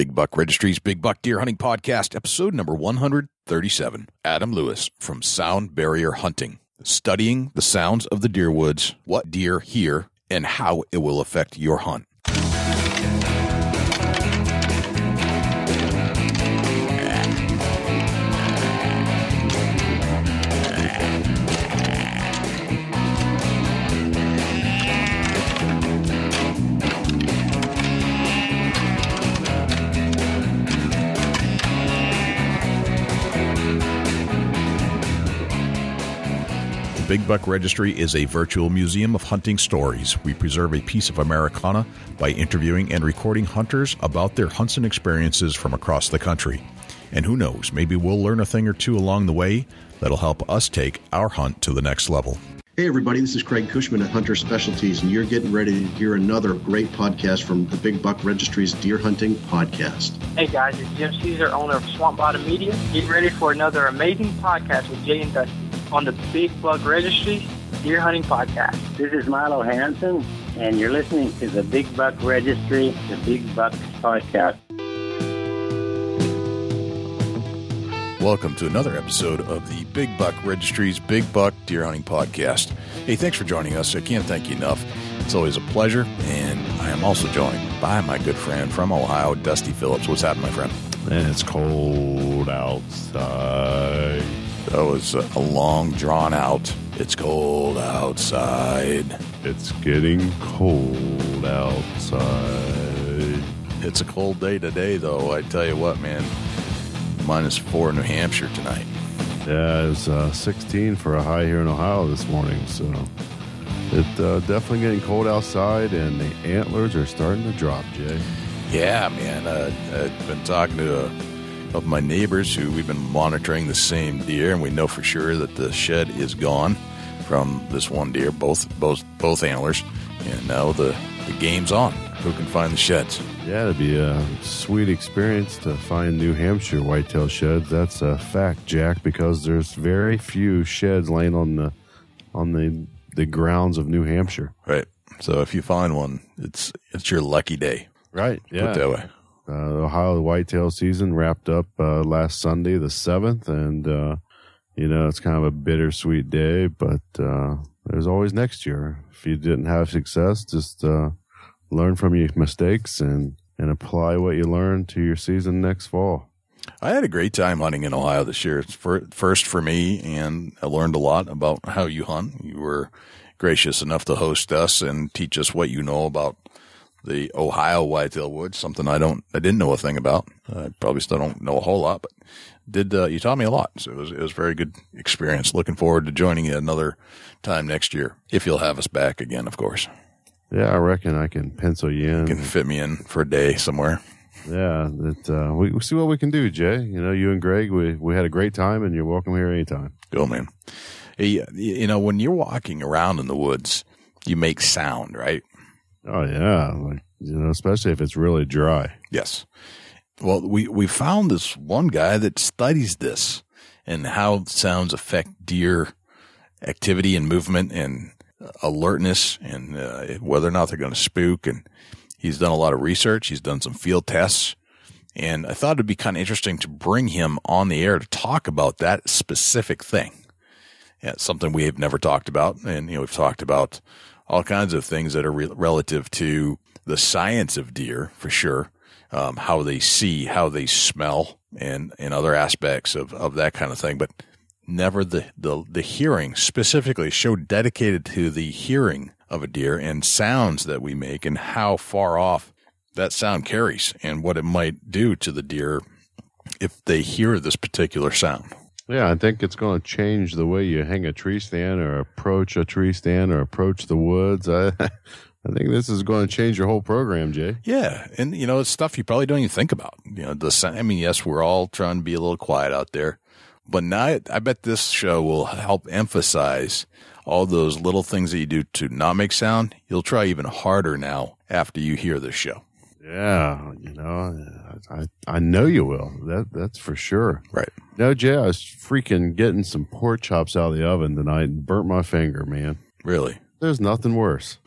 Big Buck Registry's Big Buck Deer Hunting Podcast, episode number 137. Adam Lewis from Sound Barrier Hunting, studying the sounds of the deer woods, what deer hear, and how it will affect your hunt. Big Buck Registry is a virtual museum of hunting stories. We preserve a piece of Americana by interviewing and recording hunters about their hunts and experiences from across the country. And who knows, maybe we'll learn a thing or two along the way that'll help us take our hunt to the next level. Hey everybody, this is Craig Cushman at Hunter Specialties, and you're getting ready to hear another great podcast from the Big Buck Registry's Deer Hunting Podcast. Hey guys, it's Jim Caesar, owner of Swamp Bottom Media. Get ready for another amazing podcast with Jay and Dusty on the Big Buck Registry Deer Hunting Podcast. This is Milo Hansen, and you're listening to the Big Buck Registry, the Big Buck Podcast. Welcome to another episode of the Big Buck Registry's Big Buck Deer Hunting Podcast. Hey, thanks for joining us. I can't thank you enough. It's always a pleasure, and I am also joined by my good friend from Ohio, Dusty Phillips. What's happening, my friend? And it's cold outside. That was a long, drawn-out, it's cold outside. It's getting cold outside. It's a cold day today, though. I tell you what, man. -4 in New Hampshire tonight. Yeah, it was 16 for a high here in Ohio this morning, so it's definitely getting cold outside, and the antlers are starting to drop, Jay. Yeah, man. I've been talking to of my neighbors who we've been monitoring the same deer, and we know for sure that the shed is gone from this one deer, both antlers, and now the game's on. Who can find the sheds? Yeah, it'd be a sweet experience to find New Hampshire whitetail sheds. That's a fact, Jack, because there's very few sheds laying on the grounds of New Hampshire. Right. So if you find one, it's your lucky day. Right. Yeah. Put it that way. Ohio whitetail season wrapped up last Sunday, the 7th, and it's kind of a bittersweet day, but there's always next year. If you didn't have success, just learn from your mistakes and apply what you learned to your season next fall. I had a great time hunting in Ohio this year. It's first for me, and I learned a lot about how you hunt. You were gracious enough to host us and teach us what you know about the Ohio whitetail woods, something I didn't know a thing about. I probably still don't know a whole lot, but you taught me a lot. So it was a very good experience. Looking forward to joining you another time next year, if you'll have us back again, of course. Yeah, I reckon I can pencil you in. You can fit me in for a day somewhere. Yeah, we see what we can do, Jay. You and Greg, we had a great time, and you're welcome here anytime. Go, man. Hey, when you're walking around in the woods, you make sound, right? Oh yeah, especially if it's really dry. Yes. Well, we found this one guy that studies this and how sounds affect deer activity and movement and alertness and whether or not they're going to spook. And he's done a lot of research. He's done some field tests. And I thought it'd be kind of interesting to bring him on the air to talk about that specific thing. Yeah, it's something we have never talked about. And, we've talked about all kinds of things that are relative to the science of deer, for sure, how they see, how they smell, and other aspects of that kind of thing. But never the hearing, specifically a show dedicated to the hearing of a deer and sounds that we make and how far off that sound carries and what it might do to the deer if they hear this particular sound. Yeah, I think it's going to change the way you hang a tree stand or approach a tree stand or approach the woods. I think this is going to change your whole program, Jay. Yeah, and it's stuff you probably don't even think about. Yes, we're all trying to be a little quiet out there, but now I bet this show will help emphasize all those little things that you do to not make sound. You'll try even harder now after you hear this show. Yeah, I know you will. That's for sure. Right. No, Jay, I was freaking getting some pork chops out of the oven tonight and burnt my finger, man. Really? There's nothing worse.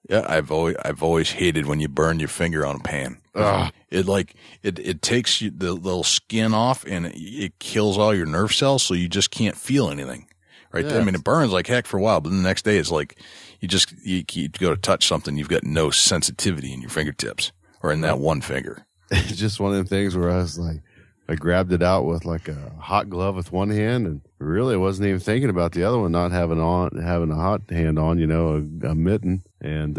Yeah, I've always hated when you burn your finger on a pan. Ugh. It takes you the little skin off and it kills all your nerve cells, so you just can't feel anything. Right? Yeah. I mean, it burns like heck for a while, but then the next day it's like you go to touch something, you've got no sensitivity in your fingertips or in that one finger. It's just one of them things where I was like, I grabbed it out with like a hot glove with one hand, and really I wasn't even thinking about the other one not having a hot hand on, a mitten, and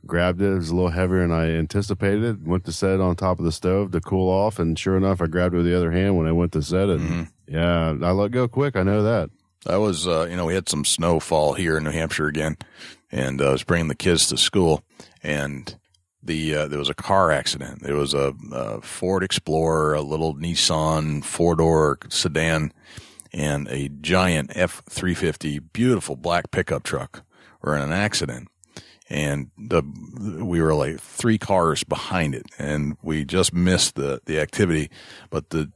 grabbed it. It was a little heavier than I anticipated. Went to set it on top of the stove to cool off, and sure enough, I grabbed it with the other hand when I went to set it. Mm-hmm. Yeah, I let go quick. I know that. I was, we had some snowfall here in New Hampshire again, and I was bringing the kids to school, and there was a car accident. There was a Ford Explorer, a little Nissan 4-door sedan, and a giant F-350, beautiful black pickup truck were in an accident. And we were like 3 cars behind it, and we just missed the activity. But the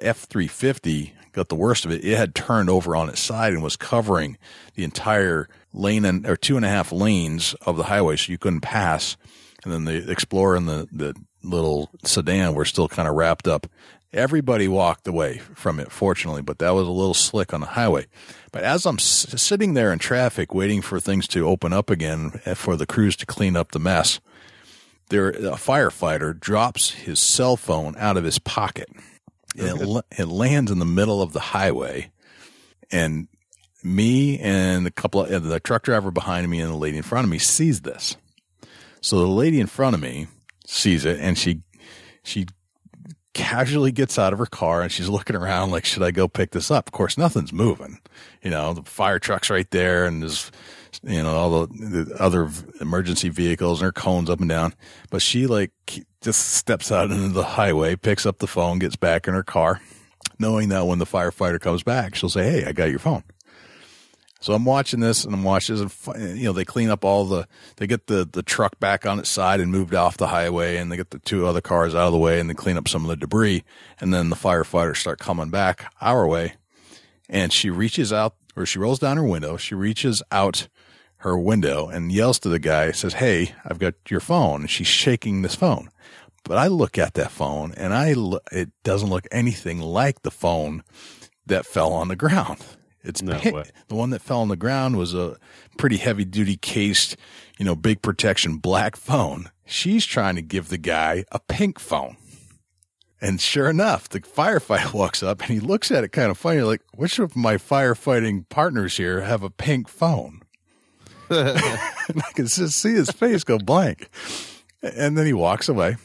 F-350 got the worst of it. It had turned over on its side and was covering the entire lane or 2.5 lanes of the highway, so you couldn't pass. And then the Explorer and the little sedan were still kind of wrapped up. Everybody walked away from it, fortunately, but that was a little slick on the highway. But as I'm sitting there in traffic waiting for things to open up again for the crews to clean up the mess, a firefighter drops his cell phone out of his pocket. It lands in the middle of the highway, and me and the truck driver behind me and the lady in front of me sees this. So the lady in front of me sees it, and she casually gets out of her car, and she's looking around like, should I go pick this up? Of course, nothing's moving. The fire truck's right there, and there's, all the other emergency vehicles and her cones up and down. But she just steps out into the highway, picks up the phone, gets back in her car, knowing that when the firefighter comes back, she'll say, hey, I got your phone. So I'm watching this, and they clean up they get the truck back on its side and moved off the highway, and they get the 2 other cars out of the way, and they clean up some of the debris, and then the firefighters start coming back our way, and she reaches out, or she rolls down her window, she reaches out her window and yells to the guy, says, hey, I've got your phone, and she's shaking this phone. But I look at that phone, and it doesn't look anything like the phone that fell on the ground. It's the one that fell on the ground was a pretty heavy duty cased, big protection black phone. She's trying to give the guy a pink phone. And sure enough, the firefighter walks up and he looks at it kind of funny, like, which of my firefighting partners here have a pink phone? And I can just see his face go blank. And then he walks away.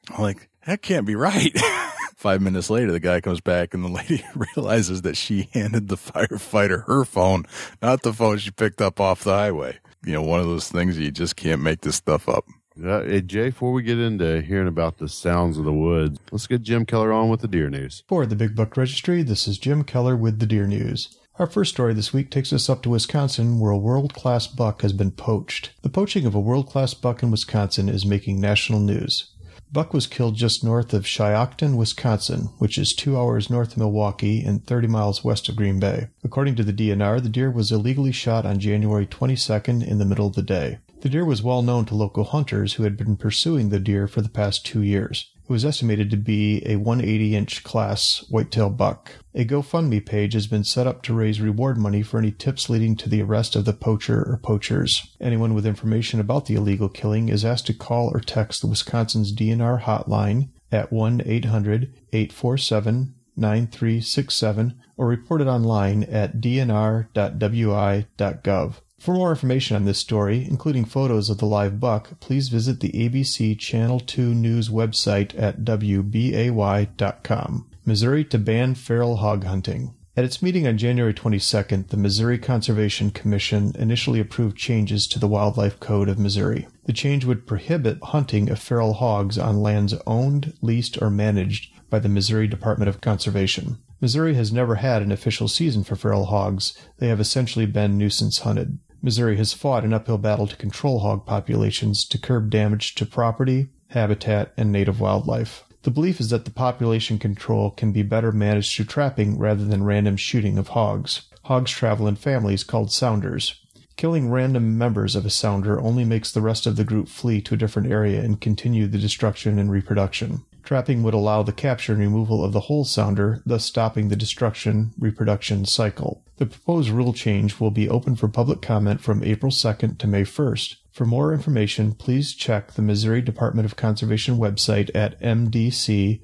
I'm like, that can't be right. 5 minutes later, the guy comes back, and the lady realizes that she handed the firefighter her phone, not the phone she picked up off the highway. One of those things you just can't make this stuff up. Hey, Jay, before we get into hearing about the sounds of the woods, let's get Jim Keller on with the deer news. For the Big Buck Registry, this is Jim Keller with the deer news. Our first story this week takes us up to Wisconsin, where a world-class buck has been poached. The poaching of a world-class buck in Wisconsin is making national news. Buck was killed just north of Shiocton, Wisconsin, which is 2 hours north of Milwaukee and 30 miles west of Green Bay. According to the DNR, the deer was illegally shot on January 22nd in the middle of the day. The deer was well known to local hunters who had been pursuing the deer for the past 2 years. It was estimated to be a 180-inch class whitetail buck. A GoFundMe page has been set up to raise reward money for any tips leading to the arrest of the poacher or poachers. Anyone with information about the illegal killing is asked to call or text the Wisconsin's DNR hotline at 1-800-847-9367 or report it online at dnr.wi.gov. For more information on this story, including photos of the live buck, please visit the ABC Channel 2 News website at wbay.com. Missouri to ban feral hog hunting. At its meeting on January 22nd, the Missouri Conservation Commission initially approved changes to the Wildlife Code of Missouri. The change would prohibit hunting of feral hogs on lands owned, leased, or managed by the Missouri Department of Conservation. Missouri has never had an official season for feral hogs. They have essentially been nuisance hunted. Missouri has fought an uphill battle to control hog populations to curb damage to property, habitat, and native wildlife. The belief is that the population control can be better managed through trapping rather than random shooting of hogs. Hogs travel in families called sounders. Killing random members of a sounder only makes the rest of the group flee to a different area and continue the destruction and reproduction. Trapping would allow the capture and removal of the whole sounder, thus stopping the destruction-reproduction cycle. The proposed rule change will be open for public comment from April 2nd to May 1st. For more information, please check the Missouri Department of Conservation website at mdc.mo.gov.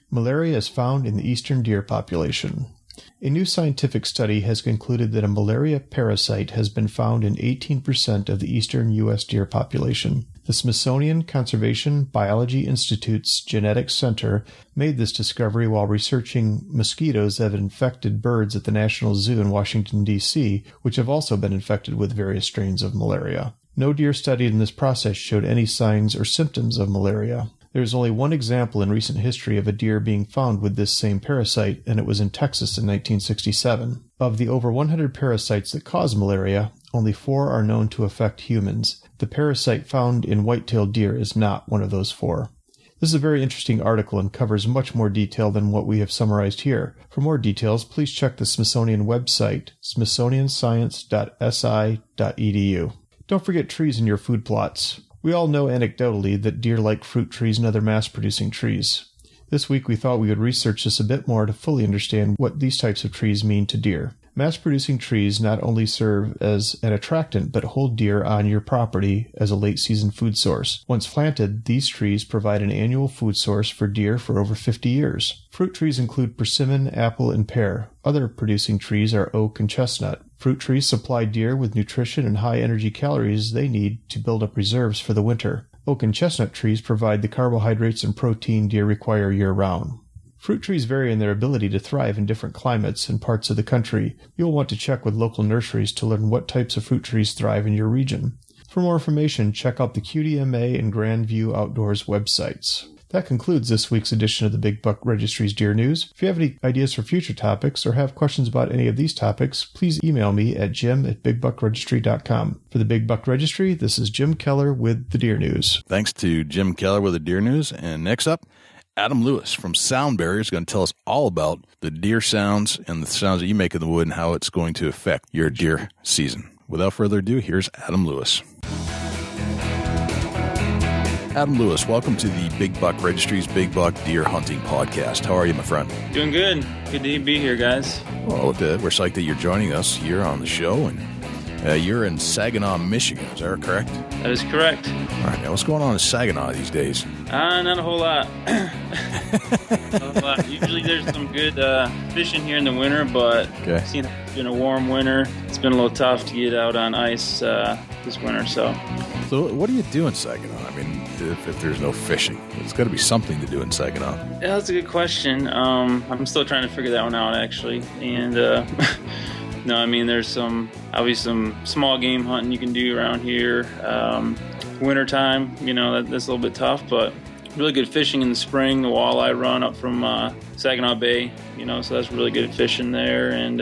Malaria is found in the eastern deer population. A new scientific study has concluded that a malaria parasite has been found in 18% of the eastern U.S. deer population. The Smithsonian Conservation Biology Institute's Genetics Center made this discovery while researching mosquitoes that have infected birds at the National Zoo in Washington, D.C., which have also been infected with various strains of malaria. No deer studied in this process showed any signs or symptoms of malaria. There is only one example in recent history of a deer being found with this same parasite, and it was in Texas in 1967. Of the over 100 parasites that cause malaria, only 4 are known to affect humans. The parasite found in white-tailed deer is not one of those 4. This is a very interesting article and covers much more detail than what we have summarized here. For more details, please check the Smithsonian website, smithsonianscience.si.edu. Don't forget trees in your food plots. We all know anecdotally that deer like fruit trees and other mass-producing trees. This week we thought we would research this a bit more to fully understand what these types of trees mean to deer. Mass-producing trees not only serve as an attractant, but hold deer on your property as a late-season food source. Once planted, these trees provide an annual food source for deer for over 50 years. Fruit trees include persimmon, apple, and pear. Other producing trees are oak and chestnut. Fruit trees supply deer with nutrition and high-energy calories they need to build up reserves for the winter. Oak and chestnut trees provide the carbohydrates and protein deer require year-round. Fruit trees vary in their ability to thrive in different climates and parts of the country. You'll want to check with local nurseries to learn what types of fruit trees thrive in your region. For more information, check out the QDMA and Grandview Outdoors websites. That concludes this week's edition of the Big Buck Registry's Deer News. If you have any ideas for future topics or have questions about any of these topics, please email me at jim@bigbuckregistry.com. For the Big Buck Registry, this is Jim Keller with the Deer News. Thanks to Jim Keller with the Deer News. And next up, Adam Lewis from Sound Barrier is going to tell us all about the deer sounds and the sounds that you make in the wood and how it's going to affect your deer season. Without further ado, here's Adam Lewis. Adam Lewis, welcome to the Big Buck Registry's Big Buck Deer Hunting Podcast. How are you, my friend? Doing good. Good to be here, guys. Well, we're psyched that you're joining us here on the show, and you're in Saginaw, Michigan. Is that correct? That is correct. All right. Now, what's going on in Saginaw these days? Not a whole lot. Usually there's some good fishing here in the winter, but seeing it's been a warm winter, it's been a little tough to get out on ice this winter. So what do you do in Saginaw? I mean, if there's no fishing, there's got to be something to do in Saginaw. Yeah, that's a good question. I'm still trying to figure that one out, actually. And no, I mean, there's some small game hunting you can do around here. Wintertime, that's a little bit tough, but really good fishing in the spring. The walleye run up from Saginaw Bay, so that's really good fishing there. And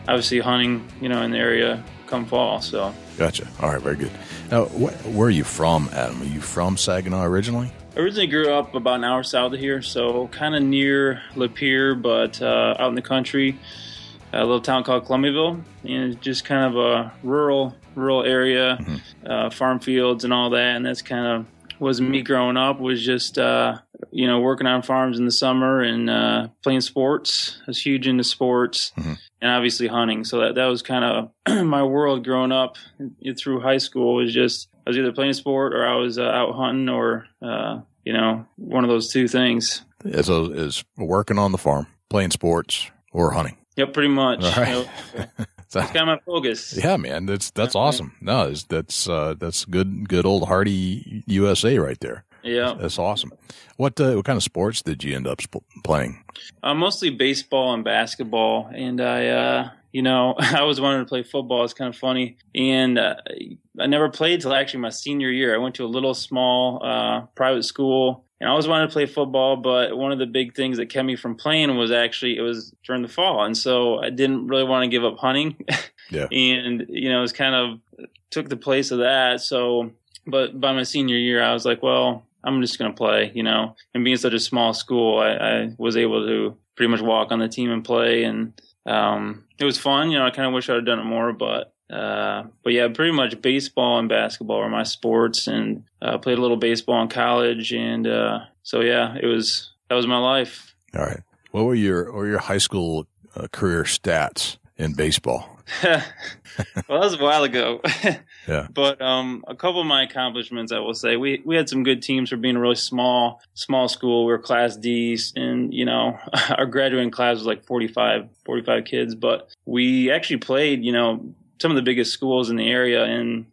obviously hunting, in the area come fall. So gotcha. All right, very good. Now, where are you from, Adam? Are you from Saginaw originally? I originally grew up about an hour south of here, so kind of near Lapeer, but out in the country. A little town called Columbiaville, and just kind of a rural area, farm fields and all that. And that's kind of was me growing up, was just, working on farms in the summer and playing sports. I was huge into sports and obviously hunting. So that was kind of my world growing up through high school. Was just I was either playing sport or I was out hunting or, one of those two things. So is working on the farm, playing sports, or hunting? Yep, pretty much. All right. That's kind of my focus. Yeah, man, that's awesome. No, that's good old hardy USA right there. Yeah, that's awesome. What kind of sports did you end up playing? Mostly baseball and basketball, and I always wanted to play football. It's kind of funny, and I never played till actually my senior year. I went to a little small private school. And I always wanted to play football, but one of the big things that kept me from playing was it was during the fall. And so I didn't really want to give up hunting. Yeah. And, it was kind of took the place of that. So, but by my senior year, I was like, well, I'm just going to play, and being such a small school, I was able to pretty much walk on the team and play. And it was fun. I kind of wish I'd have done it more, but yeah, pretty much baseball and basketball were my sports, and played a little baseball in college. And so, yeah, that was my life. All right. What were your high school career stats in baseball? Well, that was a while ago. Yeah. But a couple of my accomplishments, I will say, we had some good teams for being a really small school. We were Class D, and our graduating class was like 45 kids. But we actually played, some of the biggest schools in the area, and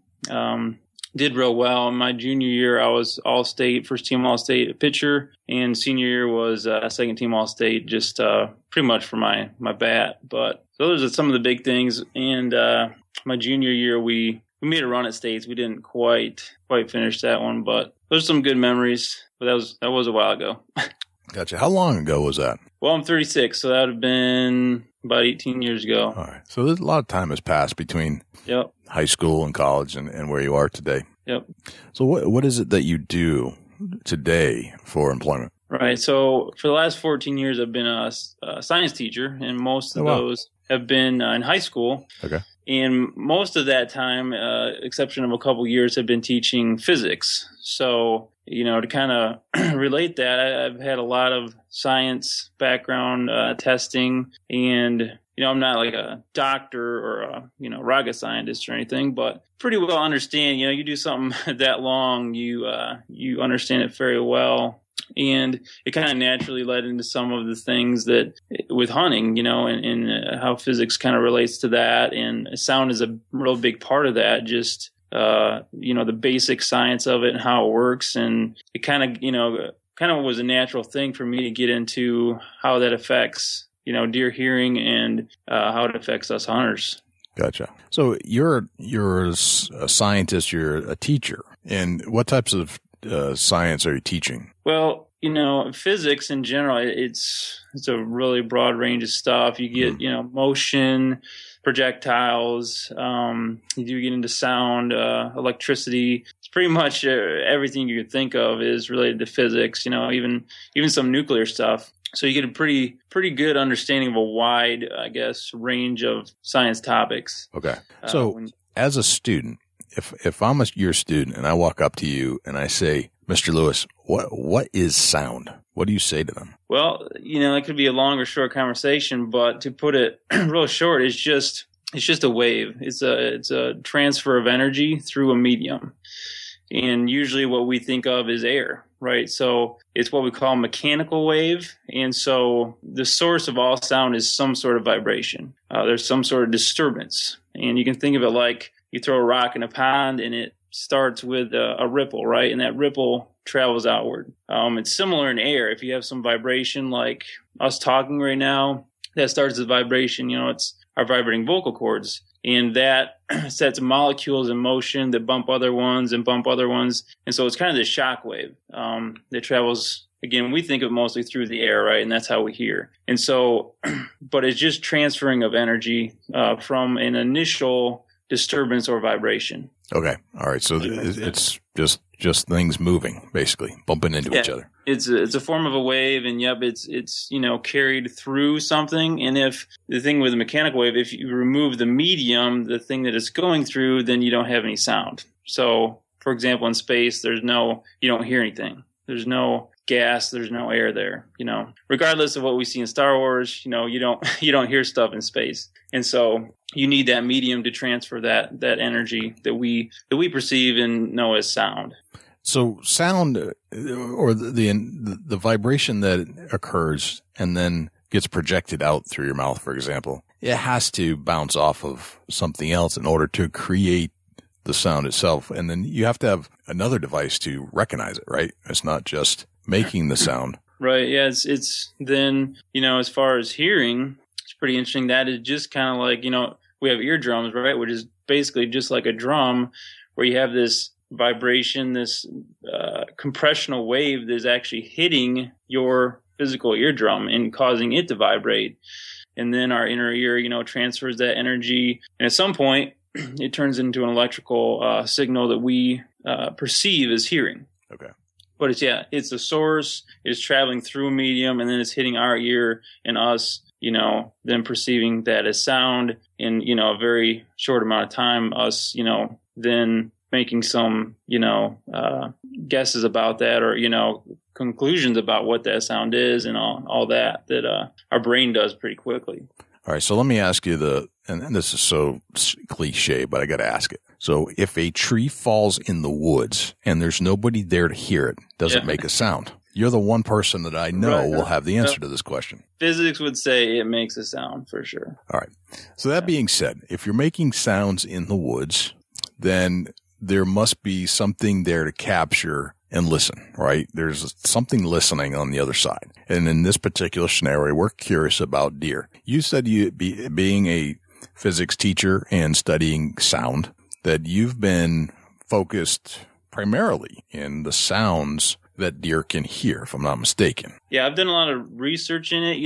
did real well. In my junior year, I was All-State, first team All-State pitcher, and senior year was second team All-State, just pretty much for my bat. But those are some of the big things. And my junior year, we made a run at states. We didn't quite finish that one, but those are some good memories. But that was a while ago. Gotcha. How long ago was that? Well, I'm 36, so that would have been about 18 years ago. All right. So there's a lot of time has passed between high school and college and where you are today. Yep. So what is it that you do today for employment? Right. So for the last 14 years, I've been a science teacher, and most of those have been in high school. Okay. And most of that time, exception of a couple years, have been teaching physics. So, to kind of relate that, I've had a lot of science background testing, and, I'm not like a doctor or a, rocket scientist or anything, but pretty well understand, you do something that long, you understand it very well. And it kind of naturally led into some of the things that with hunting, and how physics kind of relates to that. And sound is a real big part of that, just, the basic science of it and how it works. And it kind of was a natural thing for me to get into how that affects, deer hearing and how it affects us hunters. Gotcha. So you're a scientist, you're a teacher. And what types of science are you teaching? Well, physics in general, it's a really broad range of stuff. You get, motion, projectiles, you do get into sound, electricity. It's pretty much everything you could think of is related to physics, even some nuclear stuff. So you get a pretty good understanding of a wide, I guess, range of science topics. Okay. So as a student, if I'm your student and I walk up to you and I say, Mr. Lewis, what is sound? What do you say to them? Well, it could be a long or short conversation, but to put it real short, it's just a wave. It's a transfer of energy through a medium. And usually what we think of is air, right? So it's what we call mechanical wave. And so the source of all sound is some sort of vibration. There's some sort of disturbance. And you can think of it like you throw a rock in a pond and it starts with a ripple, right? And that ripple travels outward. It's similar in air. If you have some vibration like us talking right now, that starts as vibration. It's our vibrating vocal cords. And that sets molecules in motion that bump other ones and bump other ones. And so it's kind of this shock wave that travels, again, we think of mostly through the air, right? And that's how we hear. And so, but it's just transferring of energy from an initial disturbance or vibration. Okay. All right. So it's just things moving, basically, bumping into each other. It's a form of a wave, and it's carried through something. And if the thing with a mechanical wave, if you remove the medium, the thing that it's going through, then you don't have any sound. So, for example, in space, you don't hear anything. There's no gas, there's no air there. Regardless of what we see in Star Wars, you don't hear stuff in space. And so you need that medium to transfer that energy that we perceive and know as sound. So sound, or the vibration that occurs and then gets projected out through your mouth, for example, it has to bounce off of something else in order to create the sound itself. And then you have to have another device to recognize it, right? It's not just making the sound. Right. Yeah. It's then, as far as hearing, it's pretty interesting. That is just kind of like, we have eardrums, right? Which is basically just like a drum where you have this vibration, this compressional wave that is actually hitting your physical eardrum and causing it to vibrate. And then our inner ear, transfers that energy. And at some point, it turns into an electrical signal that we perceive as hearing. Okay. But it's the source. It's traveling through a medium, and then it's hitting our ear and us them perceiving that as sound in, a very short amount of time, us, then making some, guesses about that or, conclusions about what that sound is and all that our brain does pretty quickly. All right. So let me ask you and this is so cliche, but I got to ask it. So if a tree falls in the woods and there's nobody there to hear it, does it make a sound? You're the one person that I know will have the answer to this question. Physics would say it makes a sound for sure. All right. So that being said, if you're making sounds in the woods, then there must be something there to capture and listen, right? There's something listening on the other side. And in this particular scenario, we're curious about deer. You said being a physics teacher and studying sound, that you've been focused primarily in the sounds that deer can hear, if I'm not mistaken. Yeah, I've done a lot of research in it.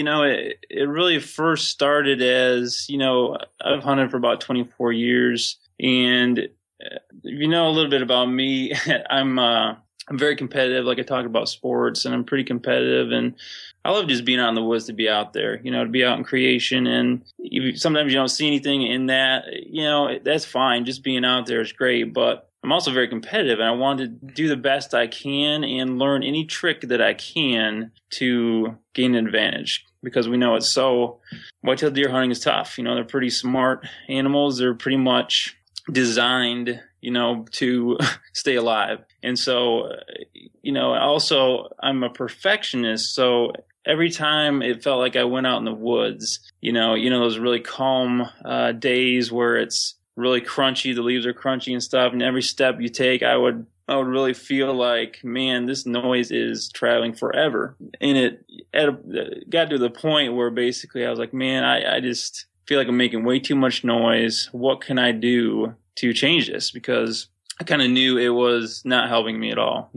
It really first started as, I've hunted for about 24 years. And if you know a little bit about me, I'm very competitive. Like I talk about sports, and I'm pretty competitive. And I love just being out in the woods, to be out there, to be out in creation. And sometimes you don't see anything in that, that's fine. Just being out there is great. But I'm also very competitive, and I want to do the best I can and learn any trick that I can to gain an advantage, because we know whitetail deer hunting is tough. They're pretty smart animals. They're pretty much designed, to stay alive. And so, also I'm a perfectionist. So every time it felt like I went out in the woods, those really calm days where it's really crunchy, the leaves are crunchy and stuff, and every step you take, I would really feel like, man, this noise is traveling forever. And it got to the point where basically I was like, man, I just feel like I'm making way too much noise. What can I do to change this? Because I kind of knew it was not helping me at all,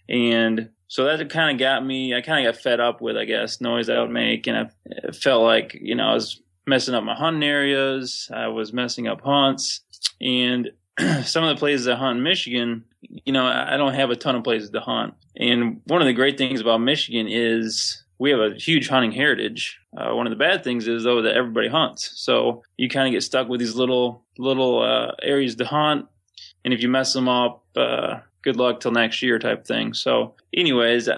and so that kind of got me, I kind of got fed up with, I guess, noise I would make. And I felt like, I was messing up my hunting areas. I was messing up hunts. And some of the places I hunt in Michigan, I don't have a ton of places to hunt. And one of the great things about Michigan is we have a huge hunting heritage. One of the bad things is, though, that everybody hunts. So you kind of get stuck with these little areas to hunt. And if you mess them up, good luck till next year type thing. So anyways,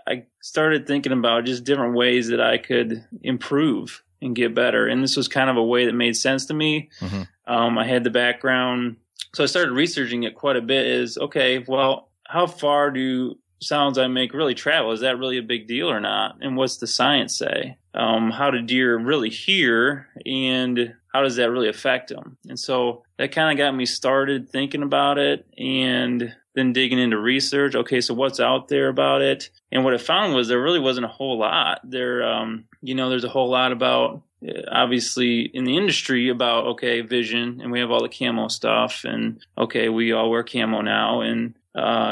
I started thinking about just different ways that I could improve and get better. And this was kind of a way that made sense to me. Mm-hmm. I had the background. So I started researching it quite a bit. Is, okay, well, how far do sounds I make really travel? Is that really a big deal or not? And what's the science say? How do deer really hear, and how does that really affect them? And so that kind of got me started thinking about it, and then digging into research. Okay, so what's out there about it? And what I found was there really wasn't a whole lot. There's a whole lot about, obviously in the industry, about, okay, vision, and we have all the camo stuff, and okay, we all wear camo now, and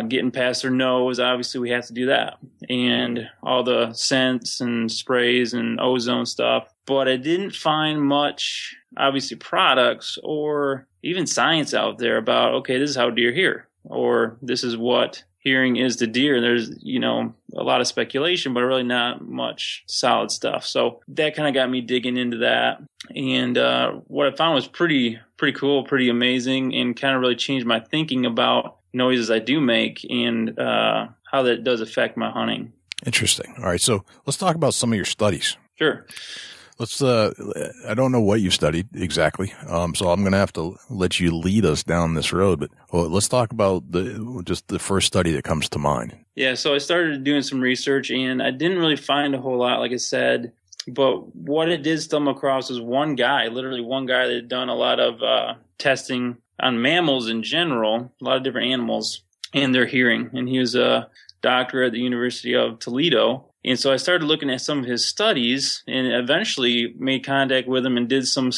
getting past their nose, obviously we have to do that, and all the scents and sprays and ozone stuff. But I didn't find much, obviously, products or even science out there about, okay, this is how deer hear, or this is what hearing is to deer. There's, a lot of speculation, but really not much solid stuff. So that kind of got me digging into that. And what I found was pretty cool, pretty amazing, and kind of really changed my thinking about noises I do make and how that does affect my hunting. Interesting. All right. So let's talk about some of your studies. Sure. I don't know what you studied exactly. So I'm going to have to let you lead us down this road, but let's talk about the first study that comes to mind. Yeah. So I started doing some research, and I didn't really find a whole lot, like I said, but what it did stumble across was literally one guy that had done a lot of testing on mammals in general, a lot of different animals, and their hearing. And he was a doctor at the University of Toledo. And so I started looking at some of his studies, and eventually made contact with him and did some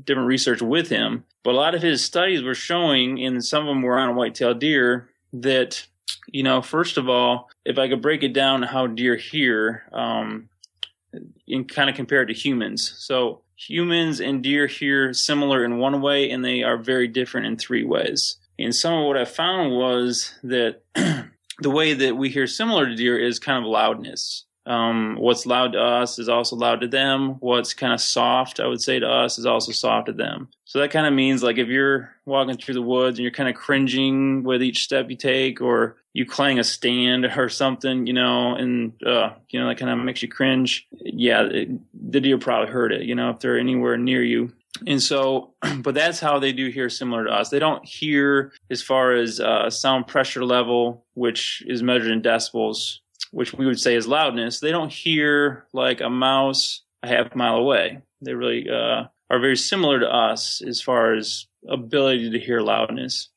different research with him. But a lot of his studies were showing, and some of them were on whitetail deer, that, first of all, if I could break it down how deer hear, and kind of compare it to humans. So humans and deer hear similar in one way, and they are very different in three ways. And some of what I found was that the way that we hear similar to deer is kind of loudness. What's loud to us is also loud to them. What's kind of soft, I would say, to us is also soft to them. So that kind of means, like, if you're walking through the woods and you're kind of cringing with each step you take, or you clang a stand or something, and that kind of makes you cringe. Yeah, the deer probably heard it, if they're anywhere near you. And so, but that's how they do hear similar to us. They don't hear as far as sound pressure level, which is measured in decibels, which we would say is loudness. They don't hear like a mouse a half mile away. They really are very similar to us as far as ability to hear loudness.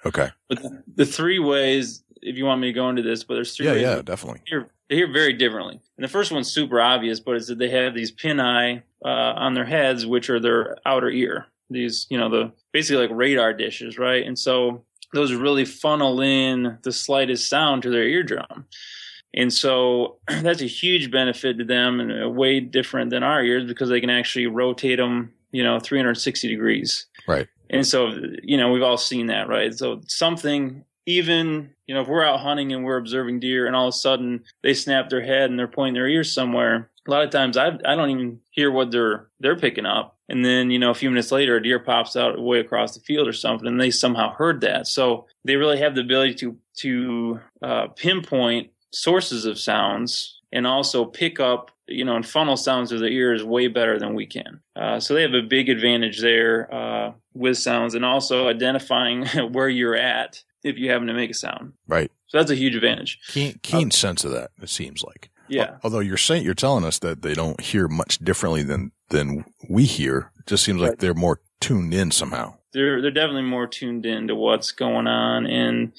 Okay. But the three ways, if you want me to go into this, but there's three ways. Yeah, definitely. They hear very differently. And the first one's super obvious, but it's that they have these pinnae on their heads, which are their outer ear. These, the basically like radar dishes, right? And so those really funnel in the slightest sound to their eardrum. And so that's a huge benefit to them, and way different than our ears, because they can actually rotate them, 360 degrees. Right. And so, we've all seen that, right? So something, even, if we're out hunting and we're observing deer and all of a sudden they snap their head and they're pointing their ears somewhere, a lot of times I don't even hear what they're picking up. And then, a few minutes later, a deer pops out way across the field or something, and they somehow heard that. So they really have the ability to pinpoint sources of sounds, and also pick up, and funnel sounds to their ears way better than we can. So they have a big advantage there with sounds, and also identifying where you're at if you happen to make a sound. Right. So that's a huge advantage. Keen sense of that, it seems like. Yeah. Although you're telling us that they don't hear much differently than we hear. It just seems like they're more tuned in somehow. They're definitely more tuned in to what's going on. And,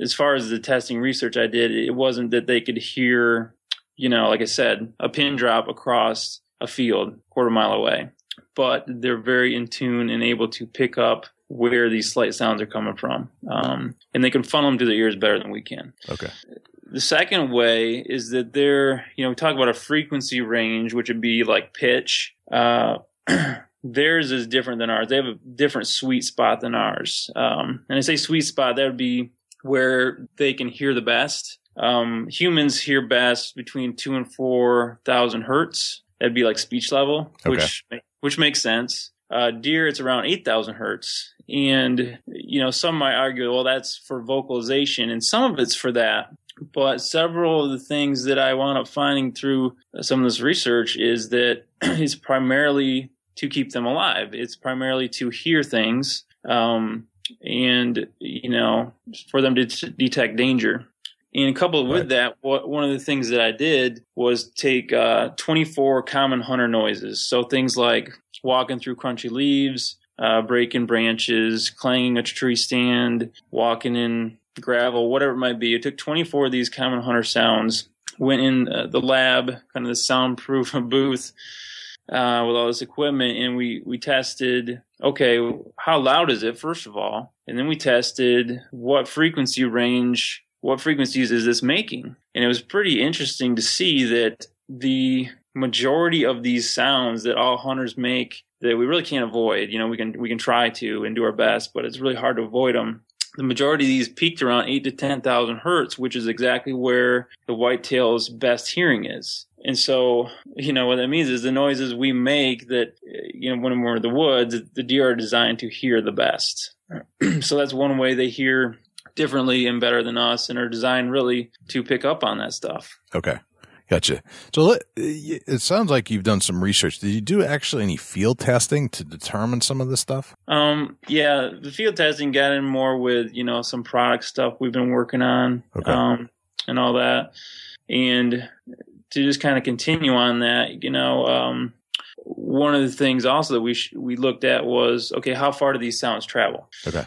as far as the testing research I did, it wasn't that they could hear, like I said, a pin drop across a field quarter mile away, but they're very in tune and able to pick up where these slight sounds are coming from. And they can funnel them to their ears better than we can. Okay. The second way is that they're, we talk about a frequency range, which would be like pitch. Theirs is different than ours. They have a different sweet spot than ours. And I say sweet spot, that would be where they can hear the best. Humans hear best between 2,000 and 4,000 hertz. That'd be like speech level, which makes sense. Deer, it's around 8,000 hertz. And, some might argue, well, that's for vocalization, and some of it's for that. But several of the things that I wound up finding through some of this research is that it's primarily to keep them alive. It's primarily to hear things, and, for them to detect danger. And coupled with that, one of the things that I did was take 24 common hunter noises. So things like walking through crunchy leaves, breaking branches, clanging a tree stand, walking in gravel, whatever it might be. I took 24 of these common hunter sounds, went in the lab, kind of the soundproof booth, with all this equipment, and we tested, okay, how loud is it, first of all? And then we tested what frequencies is this making? And it was pretty interesting to see that the majority of these sounds that all hunters make that we really can't avoid, we can try to and do our best, but it's really hard to avoid them. The majority of these peaked around 8,000 to 10,000 hertz, which is exactly where the whitetail's best hearing is. And so, what that means is the noises we make that, when we're in the woods, the deer are designed to hear the best. So that's one way they hear differently and better than us, and are designed really to pick up on that stuff. Okay. Gotcha. So it sounds like you've done some research. Did you do actually any field testing to determine some of this stuff? Yeah, the field testing got in more with, some product stuff we've been working on, and all that. And to just kind of continue on that, one of the things also that we looked at was, okay, how far do these sounds travel? Okay.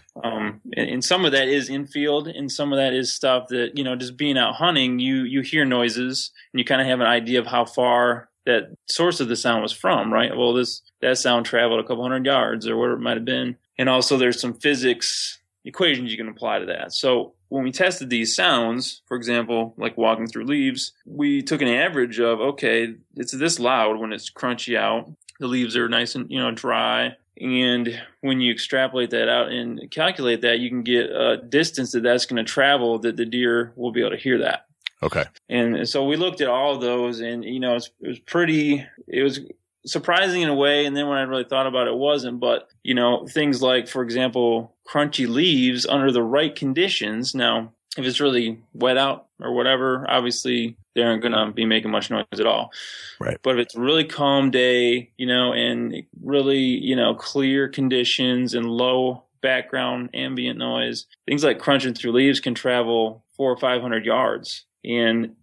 And some of that is in field, and some of that is stuff that, just being out hunting, you hear noises and you kind of have an idea of how far that source of the sound was from, right? Well, that sound traveled a couple hundred yards or whatever it might have been. And also there's some physics equations you can apply to that. So when we tested these sounds, for example, like walking through leaves, we took an average of, okay, it's this loud when it's crunchy out. The leaves are nice and, dry. And when you extrapolate that out and calculate that, you can get a distance that's going to travel that the deer will be able to hear that. Okay. And so we looked at all of those, and, it was surprising in a way. And then when I really thought about it, it wasn't. But, things like, for example, crunchy leaves under the right conditions. Now, if it's really wet out or whatever, obviously they aren't going to be making much noise at all. Right. But if it's a really calm day, and really, clear conditions and low background ambient noise, things like crunching through leaves can travel 400 or 500 yards. And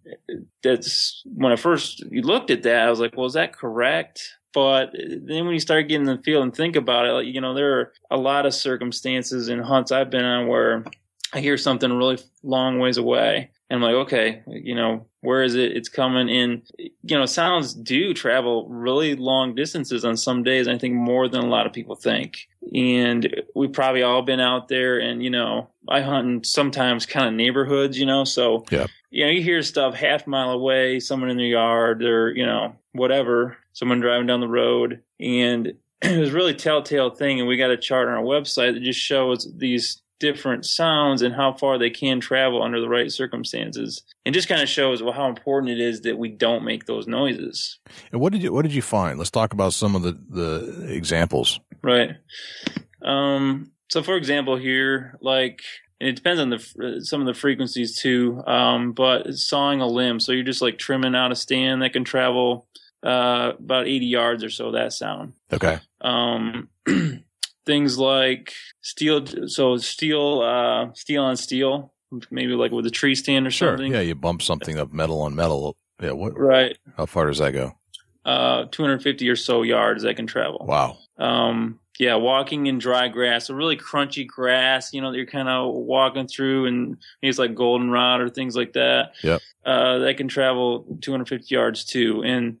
that's when I first looked at that, I was like, well, is that correct? But then when you start getting in the field and think about it, there are a lot of circumstances in hunts I've been on where I hear something really long ways away. And I'm like, okay, where is it? It's coming in. Sounds do travel really long distances on some days. I think more than a lot of people think. And we've probably all been out there, and, I hunt in sometimes kind of neighborhoods, so, yeah. You hear stuff half a mile away, someone in their yard or, whatever, someone driving down the road. And it was really a telltale thing. And we got a chart on our website that just shows these different sounds and how far they can travel under the right circumstances, and just kind of shows how important it is that we don't make those noises. And what did you find? Let's talk about some of the examples. Right. So for example, here, and it depends on some of the frequencies too. But sawing a limb, so you're just like trimming out a stand that can travel about 80 yards or so. That sound. Okay. Things like steel on steel, maybe like with a tree stand or something. Yeah, you bump something up metal on metal. Yeah, right. How far does that go? 250 or so yards that can travel. Wow. Yeah, walking in dry grass, so really crunchy grass, that you're kind of walking through, and it's like goldenrod or things like that. Yep. That can travel 250 yards too. And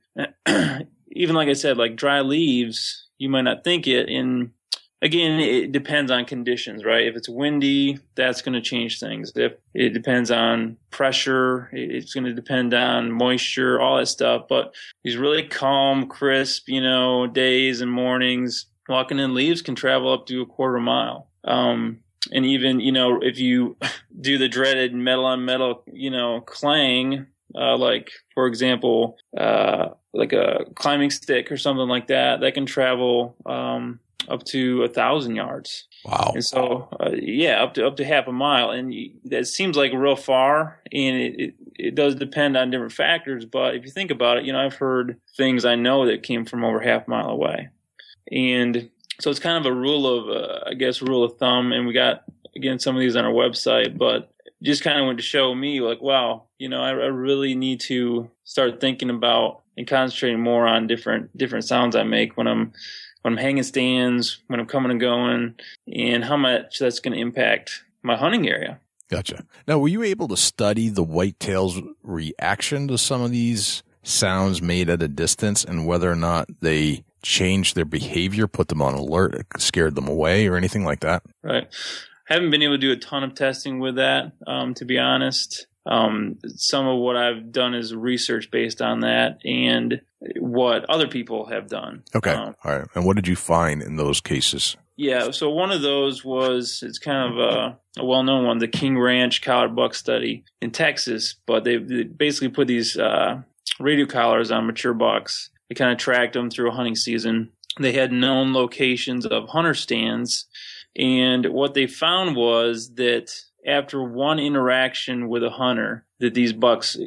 even like I said, like dry leaves, you might not think it. And again, it depends on conditions, right? If it's windy, that's going to change things. If it depends on pressure, it's going to depend on moisture, all that stuff. But these really calm, crisp, days and mornings, walking in leaves can travel up to a quarter mile. And even, if you do the dreaded metal on metal, clang, like, for example, like a climbing stick or something like that, that can travel up to 1,000 yards. Wow. And so, up to half a mile. And that seems like real far, and it does depend on different factors. But if you think about it, I've heard things I know that came from over half a mile away. And so it's kind of a rule of thumb. And we got, again, some of these on our website, but just kind of went to show me like, wow, I really need to start thinking about and concentrating more on different sounds I make when I'm hanging stands, when I'm coming and going, and how much that's going to impact my hunting area. Gotcha. Now, were you able to study the whitetail's reaction to some of these sounds made at a distance, and whether or not they changed their behavior, put them on alert, scared them away, or anything like that? Right. Haven't been able to do a ton of testing with that, to be honest. Some of what I've done is research based on that and what other people have done. Okay. All right. And what did you find in those cases? Yeah. So one of those it's kind of a well-known one, the King Ranch collared buck study in Texas, but they basically put these radio collars on mature bucks. They kind of tracked them through a hunting season. They had known locations of hunter stands. And what they found was that after one interaction with a hunter, that these bucks,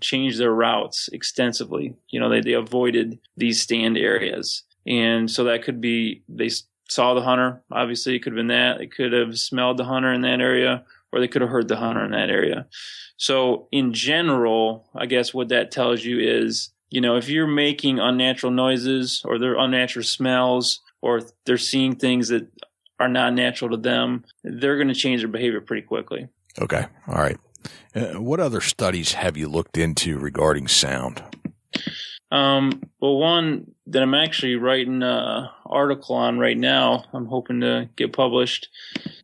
changed their routes extensively. They avoided these stand areas. And so that could be, they saw the hunter. Obviously, it could have been that. They could have smelled the hunter in that area, or they could have heard the hunter in that area. So in general, I guess what that tells you is, if you're making unnatural noises, or they're unnatural smells, or they're seeing things that are not natural to them, they're going to change their behavior pretty quickly. Okay. All right. What other studies have you looked into regarding sound? Well, one that I'm actually writing an article on right now, I'm hoping to get published,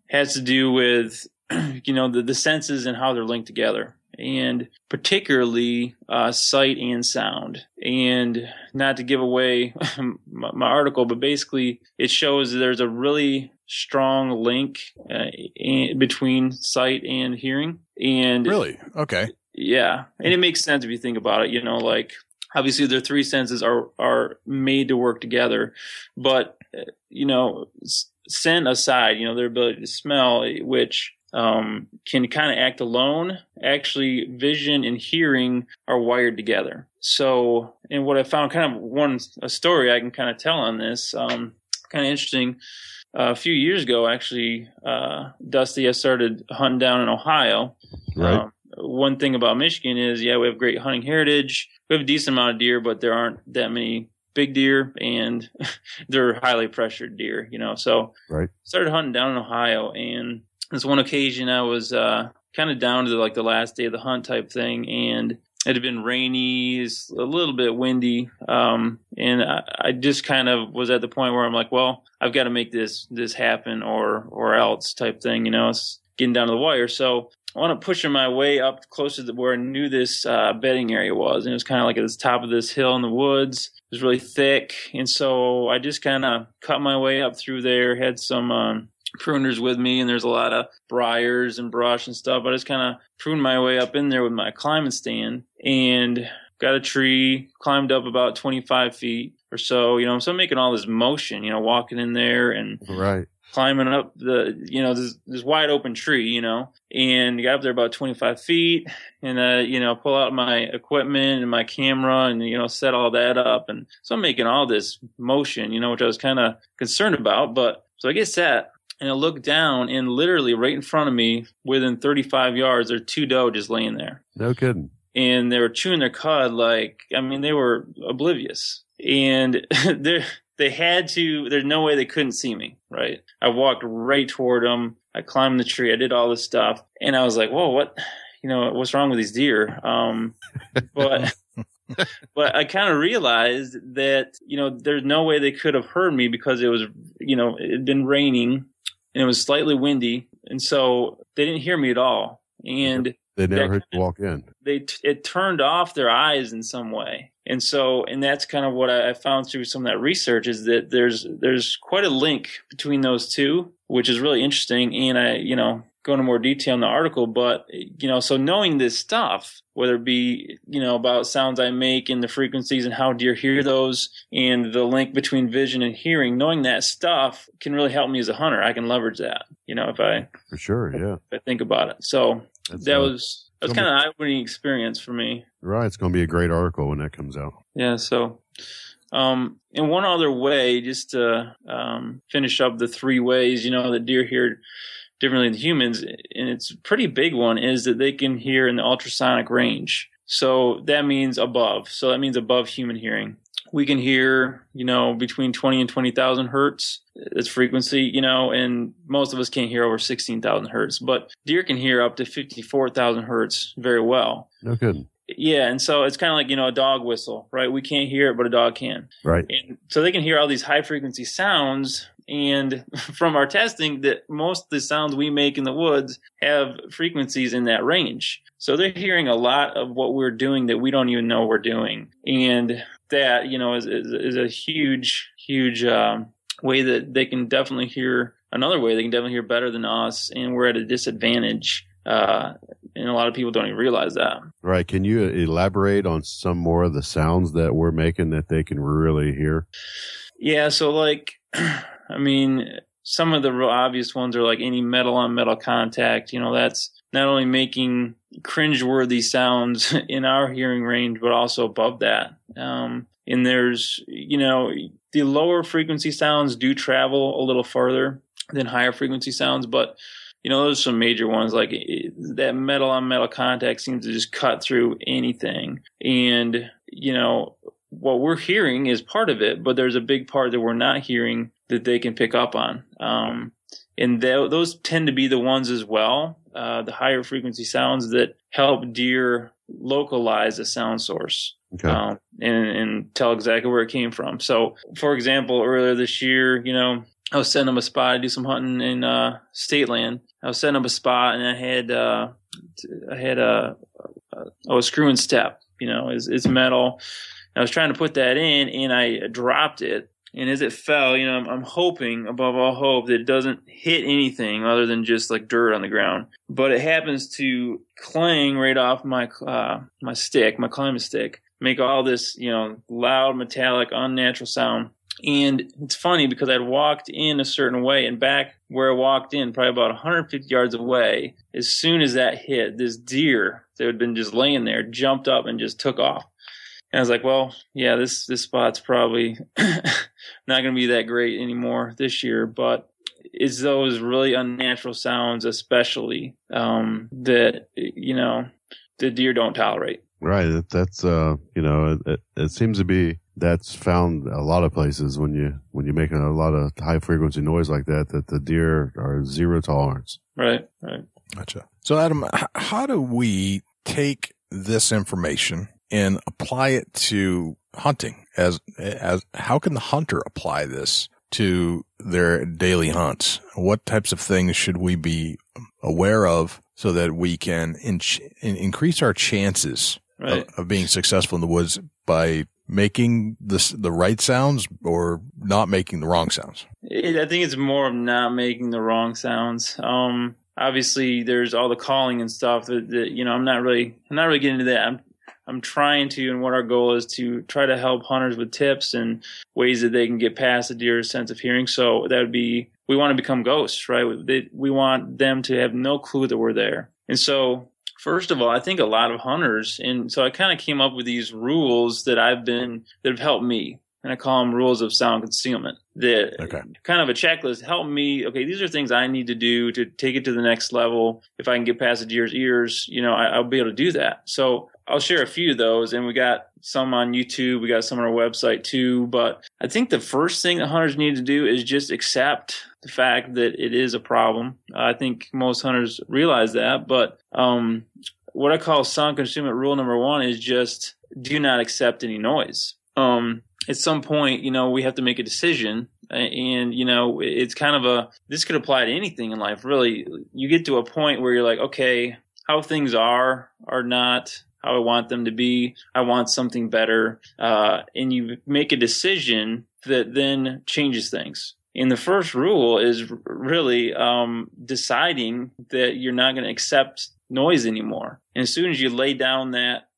has to do with, the senses and how they're linked together, and particularly sight and sound. And not to give away my article, but basically it shows that there's a really strong link between sight and hearing. And really? Okay. Yeah. And it makes sense if you think about it, like obviously their three senses are made to work together, but, scent aside, their ability to smell, which can kind of act alone, actually vision and hearing are wired together. So, and what I found kind of a story I can kind of tell on this, kind of interesting. A few years ago, actually, Dusty, I started hunting down in Ohio. Right. One thing about Michigan is, we have great hunting heritage. We have a decent amount of deer, but there aren't that many big deer, and they're highly pressured deer, So right. Started hunting down in Ohio, and this one occasion I was kind of down to the last day of the hunt type thing, and it had been rainy, a little bit windy, and I just kind of was at the point where I'm like, well, I've got to make this happen or else type thing, It's getting down to the wire. So I want to push my way up closer to where I knew this bedding area was, and it was kind of like at the top of this hill in the woods. It was really thick, and so I just kind of cut my way up through there, had some pruners with me, and there's a lot of briars and brush and stuff. I just kind of pruned my way up in there with my climbing stand and got a tree, climbed up about 25 feet or so, so I'm making all this motion, walking in there and right. climbing up this wide open tree, and got up there about 25 feet and, pull out my equipment and my camera and, set all that up. And so I'm making all this motion, which I was kind of concerned about. But so I get set and I look down, and literally right in front of me, within 35 yards, there are two doe just laying there. No kidding. And they were chewing their cud they were oblivious. And they had to, there's no way they couldn't see me, right? I walked right toward them. I climbed the tree. I did all this stuff. And I was like, whoa, what's wrong with these deer? But I kind of realized that, there's no way they could have heard me because it was, it had been raining and it was slightly windy. And so they didn't hear me at all. And they never heard you walk in. It turned off their eyes in some way. And that's kind of what I found through some of that research, is that there's quite a link between those two, which is really interesting. And I, go into more detail in the article, but, so knowing this stuff, whether it be, about sounds I make and the frequencies and how deer hear those and the link between vision and hearing, knowing that stuff can really help me as a hunter. I can leverage that, For sure. Yeah. If I think about it. So that was kind of an eye-opening experience for me. Right. It's going to be a great article when that comes out. Yeah. So, in one other way, just to finish up the three ways, that deer hear differently than humans, and it's a pretty big one, is that they can hear in the ultrasonic range. So that means above. So that means above human hearing. We can hear, between 20 and 20,000 hertz. It's frequency, and most of us can't hear over 16,000 hertz. But deer can hear up to 54,000 hertz very well. No kidding. Yeah, and so it's kind of like, a dog whistle, right? We can't hear it, but a dog can. Right. And so they can hear all these high-frequency sounds, and from our testing, that most of the sounds we make in the woods have frequencies in that range. So they're hearing a lot of what we're doing that we don't even know we're doing. And that, is a huge, huge way that they can definitely hear. Another way they can definitely hear better than us, and we're at a disadvantage. And a lot of people don't even realize that. Right. Can you elaborate on some more of the sounds that we're making that they can really hear? Yeah. So some of the real obvious ones are like any metal on metal contact. That's not only making cringeworthy sounds in our hearing range, but also above that. And there's, the lower frequency sounds do travel a little further than higher frequency sounds, but those are some major ones, like that metal on metal contact seems to just cut through anything. And, what we're hearing is part of it, but there's a big part that we're not hearing that they can pick up on. And those tend to be the ones as well, the higher frequency sounds that help deer localize a sound source. Okay. And tell exactly where it came from. So, for example, earlier this year, I was setting up a spot. I do some hunting in state land. I was setting up a spot, and I had a screw and step. It's metal. I was trying to put that in, and I dropped it, And as it fell, I'm hoping above all hope that it doesn't hit anything other than just like dirt on the ground. But it happens to clang right off my stick, my climbing stick, make all this, loud, metallic, unnatural sound. And it's funny because I'd walked in a certain way, and back where I walked in, probably about 150 yards away, as soon as that hit, this deer that had been just laying there jumped up and just took off. And I was like, well, yeah, this spot's probably not going to be that great anymore this year. But it's those really unnatural sounds, especially, that, the deer don't tolerate. Right. That's, it seems to be that's found a lot of places when you make a lot of high frequency noise like that the deer are zero tolerance. Right. Gotcha. So Adam, how do we take this information and apply it to hunting? As how can the hunter apply this to their daily hunts? What types of things should we be aware of so that we can increase our chances of being successful in the woods by making the right sounds or not making the wrong sounds? I think it's more of not making the wrong sounds. Obviously there's all the calling and stuff that I'm not really getting into that. I'm trying to, and what our goal is to try to help hunters with tips and ways that they can get past the deer's sense of hearing. So that would be, we want to become ghosts, right? We want them to have no clue that we're there. And so, first of all, I think a lot of hunters, and so I kind of came up with these rules that have helped me. And I call them rules of sound concealment. Kind of a checklist. Help me. Okay, these are things I need to do to take it to the next level. If I can get past the deer's ears, I'll be able to do that. So I'll share a few of those, and we got some on YouTube. We got some on our website too. But I think the first thing that hunters need to do is just accept the fact that it is a problem. I think most hunters realize that. But what I call sound concealment rule number 1 is just do not accept any noise. At some point, we have to make a decision, and, it's kind of this could apply to anything in life, really. You get to a point where you're like, okay, how things are not how I want them to be. I want something better. And you make a decision that then changes things. And the first rule is really deciding that you're not going to accept noise anymore. And as soon as you lay down that,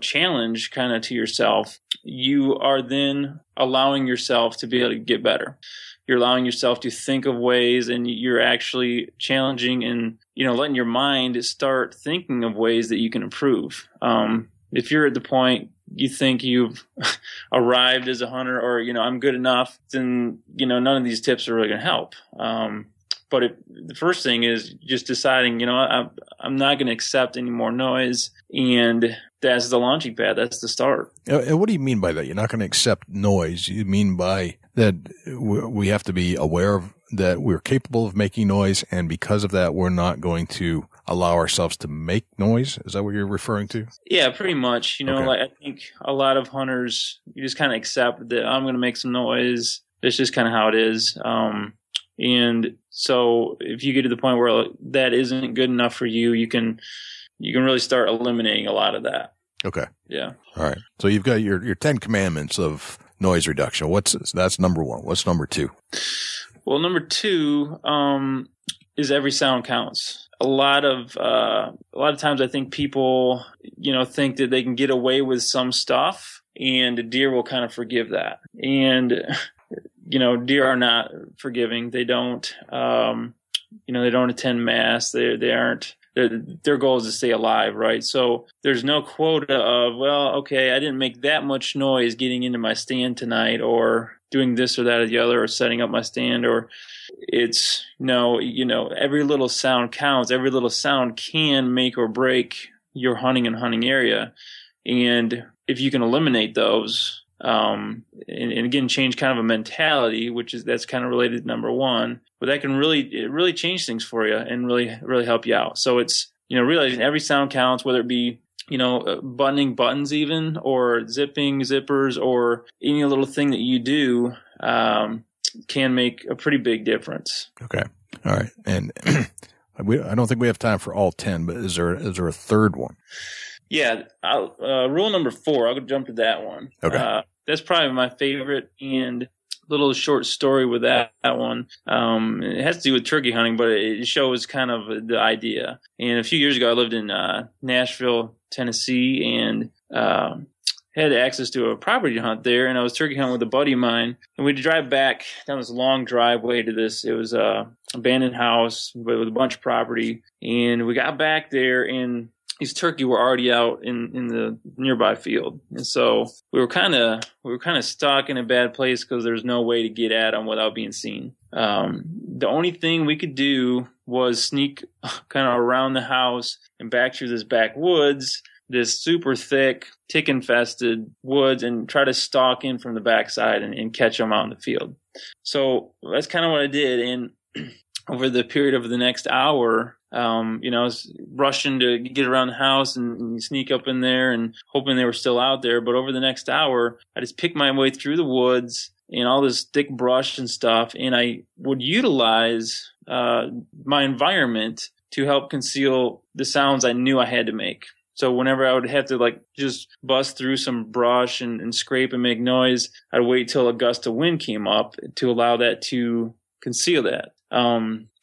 challenge kind of to yourself, you are then allowing yourself to be able to get better. You're allowing yourself to think of ways, and you're actually challenging and, letting your mind start thinking of ways that you can improve. If you're at the point you think you've arrived as a hunter or, I'm good enough, then, none of these tips are really going to help. But the first thing is just deciding, I'm not going to accept any more noise. And that's the launching pad. That's the start. And what do you mean by that? You're not going to accept noise. You mean by that we have to be aware of that we're capable of making noise. And because of that, we're not going to allow ourselves to make noise. Is that what you're referring to? Yeah, pretty much. Like I think a lot of hunters, you just kind of accept that I'm going to make some noise. That's just kind of how it is. And so if you get to the point where that isn't good enough for you, you can really start eliminating a lot of that. Okay. Yeah. All right. So you've got your 10 commandments of noise reduction. That's number 1. What's number 2? Well, number 2 is every sound counts. A lot of times I think people, think that they can get away with some stuff, and a deer will kind of forgive that. And deer are not forgiving. They don't, they don't attend mass. They aren't. Their goal is to stay alive, right? So there's no quota of, well, okay, I didn't make that much noise getting into my stand tonight, or doing this or that or the other, or setting up my stand, or it's every little sound counts. Every little sound can make or break your hunting area. And if you can eliminate those, and again, change kind of a mentality, that's kind of related to number 1, but that can really change things for you and really help you out. So it's, realizing every sound counts, whether it be, buttoning buttons even, or zipping zippers, or any little thing that you do, can make a pretty big difference. Okay. All right. And I don't think we have time for all 10, but is there a third one? Yeah, rule number 4, I'll jump to that one. Okay. That's probably my favorite, and little short story with that one. It has to do with turkey hunting, but it shows kind of the idea. And a few years ago, I lived in Nashville, Tennessee, and had access to a property hunt there, and I was turkey hunting with a buddy of mine, and we'd drive back down this long driveway to this. It was a abandoned house with a bunch of property, and we got back there, and these turkey were already out in the nearby field, and so we were kind of stuck in a bad place because there's no way to get at them without being seen. The only thing we could do was sneak kind of around the house and back through this backwoods, this super thick, tick-infested woods, and try to stalk in from the backside and catch them out in the field. So that's kind of what I did. And over the period of the next hour, I was rushing to get around the house and sneak up in there and hoping they were still out there. But over the next hour, I just picked my way through the woods and all this thick brush and stuff, and I would utilize my environment to help conceal the sounds I knew I had to make. So whenever I would have to just bust through some brush and scrape and make noise, I'd wait till a gust of wind came up to allow that to conceal that.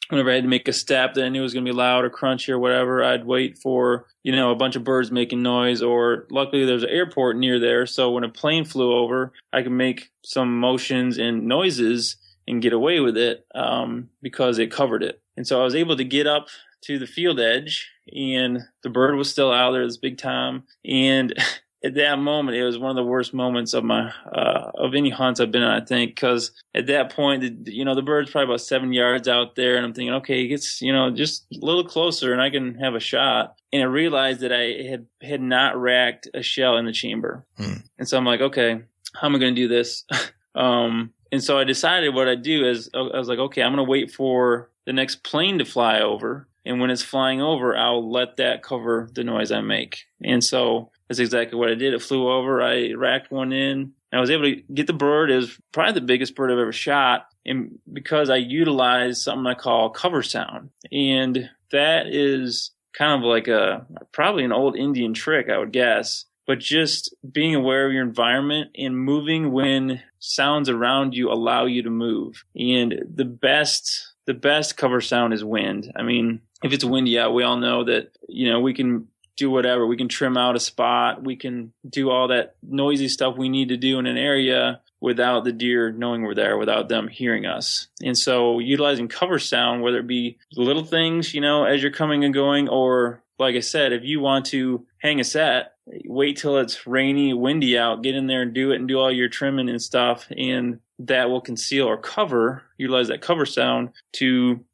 Whenever I had to make a step that I knew was going to be loud or crunchy or whatever, I'd wait for, a bunch of birds making noise, or luckily there's an airport near there. So when a plane flew over, I could make some motions and noises and get away with it, because it covered it. And so I was able to get up to the field edge, and the bird was still out there, this big Tom. And at that moment, it was one of the worst moments of my of any hunts I've been on, I think, because at that point, the bird's probably about 7 yards out there, and I'm thinking, okay, he gets just a little closer, and I can have a shot. And I realized that I had not racked a shell in the chamber, and so I'm like, okay, how am I going to do this? And so I decided what I'd do is I was like, okay, I'm going to wait for the next plane to fly over. And when it's flying over, I'll let that cover the noise I make. And so that's exactly what I did. It flew over. I racked one in. I was able to get the bird. It was probably the biggest bird I've ever shot. And because I utilized something I call cover sound. And that is kind of like probably an old Indian trick, I would guess. But just being aware of your environment and moving when sounds around you allow you to move. And the best cover sound is wind. I mean, if it's windy out, we all know that, we can do whatever. We can trim out a spot. We can do all that noisy stuff we need to do in an area without the deer knowing we're there, without them hearing us. And so utilizing cover sound, whether it be little things, as you're coming and going, or like I said, if you want to hang a set, wait till it's rainy, windy out, get in there and do it and do all your trimming and stuff. And that will conceal or utilize that cover sound to,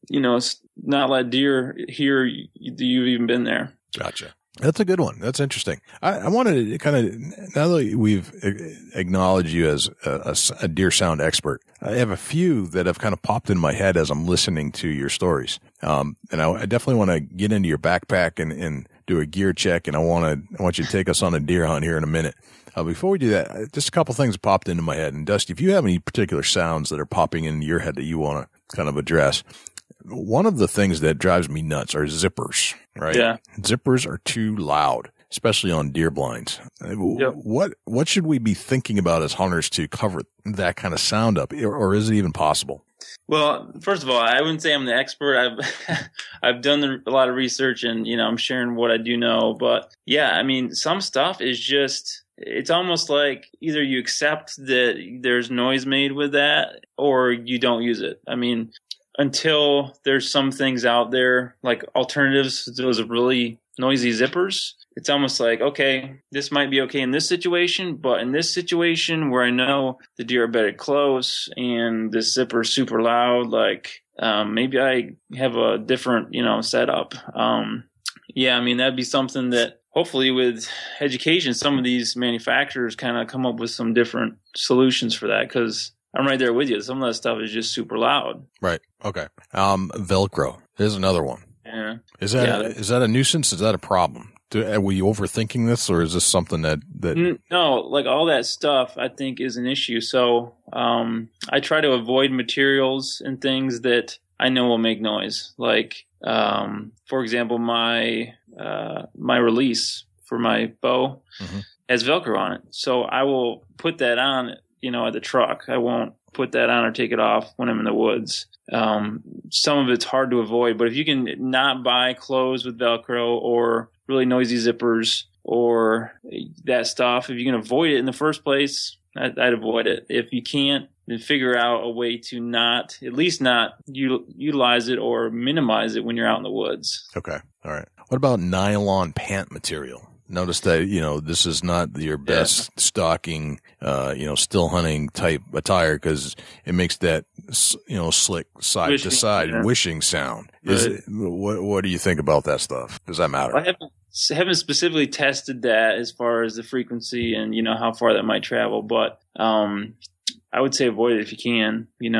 not let deer hear you've even been there. Gotcha. That's a good one. That's interesting. I wanted to kind of, now that we've acknowledged you as a deer sound expert, I have a few that have kind of popped in my head as I'm listening to your stories. And I definitely want to get into your backpack and do a gear check. And I want you to take us on a deer hunt here in a minute. Before we do that, just a couple things popped into my head. And Dusty, if you have any particular sounds that are popping into your head that you want to kind of address, one of the things that drives me nuts are zippers, right? Yeah. Zippers are too loud, especially on deer blinds. Yep. What should we be thinking about as hunters to cover that kind of sound up, or is it even possible? Well, first of all, I wouldn't say I'm the expert. I've done a lot of research, and I'm sharing what I do know. But yeah, I mean, some stuff is just, it's almost like either you accept that there's noise made with that, or you don't use it. I mean, until there's some things out there like alternatives to those really noisy zippers, it's almost like, okay, this might be okay in this situation, but in this situation where I know the deer are bedded close and this zipper is super loud, maybe I have a different, setup. Yeah, I mean, that'd be something that hopefully with education, some of these manufacturers kind of come up with some different solutions for that, because I'm right there with you. Some of that stuff is just super loud. Right. Okay. Velcro. There's another one. Yeah. Is that a nuisance? Is that a problem? Were you overthinking this, or is this something that? No, like all that stuff I think is an issue. So, I try to avoid materials and things that I know will make noise. Like, for example, my release for my bow has Velcro on it. So I will put that on, at the truck. I won't put that on or take it off when I'm in the woods. Some of it's hard to avoid, but if you can not buy clothes with Velcro or really noisy zippers or that stuff, if you can avoid it in the first place, I'd avoid it. If you can't, then figure out a way to at least not utilize it or minimize it when you're out in the woods. Okay. All right. What about nylon pant material? Notice that, this is not your best stocking, still hunting type attire because it makes that, slick side to side wishing sound. Right. What do you think about that stuff? Does that matter? I haven't specifically tested that as far as the frequency and, how far that might travel, but, I would say avoid it if you can, you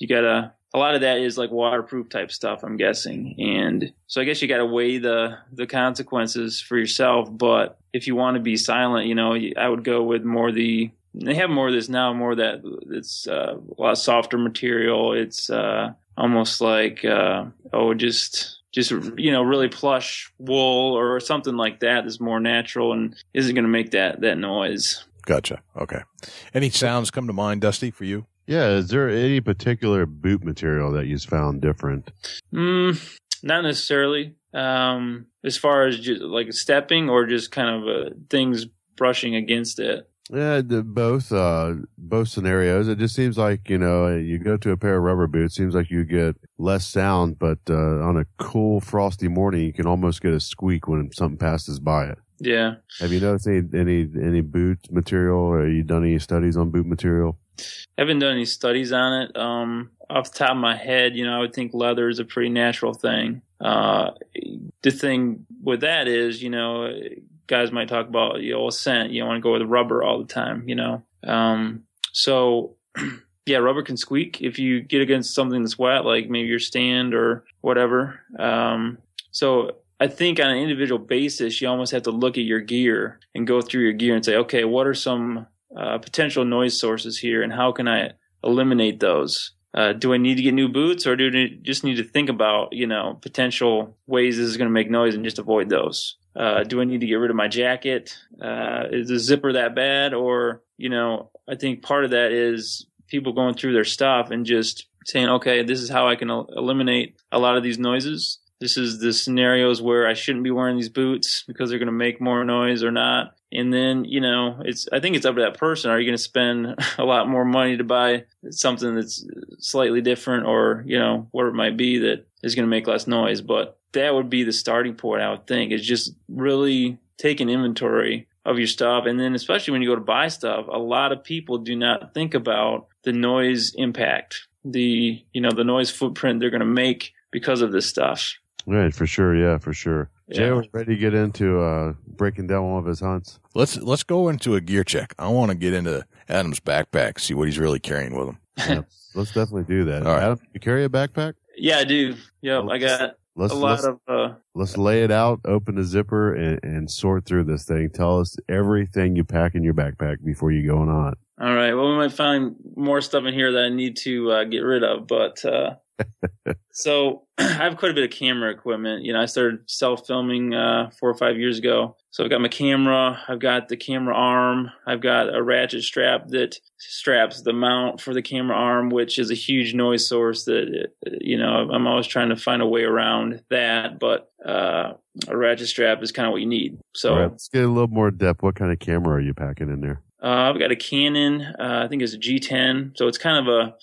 gotta, a lot of that is like waterproof type stuff, I'm guessing. And so I guess you got to weigh the consequences for yourself. But if you want to be silent, I would go with they have more of this now, more that it's a lot softer material. It's almost like, just really plush wool or something like that that's more natural and isn't going to make that noise. Gotcha. Okay. Any sounds come to mind, Dusty, for you? Yeah, is there any particular boot material that you've found different? Not necessarily. As far as just like stepping or just kind of things brushing against it. Yeah, both scenarios. It just seems like, you go to a pair of rubber boots, seems like you get less sound, but on a cool, frosty morning, you can almost get a squeak when something passes by it. Yeah. Have you noticed any boot material, or have you done any studies on boot material? I haven't done any studies on it. Off the top of my head, I would think leather is a pretty natural thing. The thing with that is, guys might talk about, a scent. You don't want to go with rubber all the time, So, yeah, rubber can squeak if you get against something that's wet, like maybe your stand or whatever. So I think on an individual basis, you almost have to look at your gear and go through your gear and say, okay, what are some potential noise sources here, and how can I eliminate those? Do I need to get new boots, or do I just need to think about, potential ways this is going to make noise and just avoid those? Do I need to get rid of my jacket? Is the zipper that bad? Or, I think part of that is people going through their stuff and just saying, okay, this is how I can eliminate a lot of these noises. This is the scenarios where I shouldn't be wearing these boots because they're going to make more noise or not. And then, I think it's up to that person. Are you going to spend a lot more money to buy something that's slightly different or, whatever it might be that is going to make less noise? But that would be the starting point, I would think, is just really take an inventory of your stuff. And then especially when you go to buy stuff, a lot of people do not think about the noise impact, the noise footprint they're going to make because of this stuff. Right, for sure. Yeah, for sure. Yeah. Jay was ready to get into breaking down one of his hunts. Let's go into a gear check. I want to get into Adam's backpack, see what he's really carrying with him. Yeah, let's definitely do that. All right. Adam, you carry a backpack? Yeah, I do. Yep, I got a lot of... Let's lay it out, open the zipper, and sort through this thing. Tell us everything you pack in your backpack before you go on a hunt. All right. Well, we might find more stuff in here that I need to get rid of, but... So I have quite a bit of camera equipment. I started self-filming 4 or 5 years ago. So I've got my camera, I've got the camera arm, I've got a ratchet strap that straps the mount for the camera arm, which is a huge noise source that, I'm always trying to find a way around that. But a ratchet strap is kind of what you need. So right, let's get a little more depth. What kind of camera are you packing in there? I've got a Canon, I think it's a G10. So it's kind of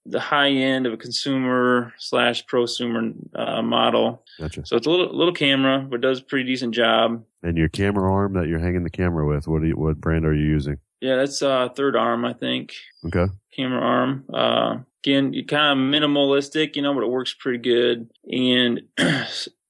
the high end of a consumer / prosumer model. Gotcha. So it's a little camera, but does a pretty decent job. And your camera arm that you're hanging the camera with, what brand are you using? Yeah, that's Third Arm, I think. Okay. Camera arm. Again, kind of minimalistic, but it works pretty good. And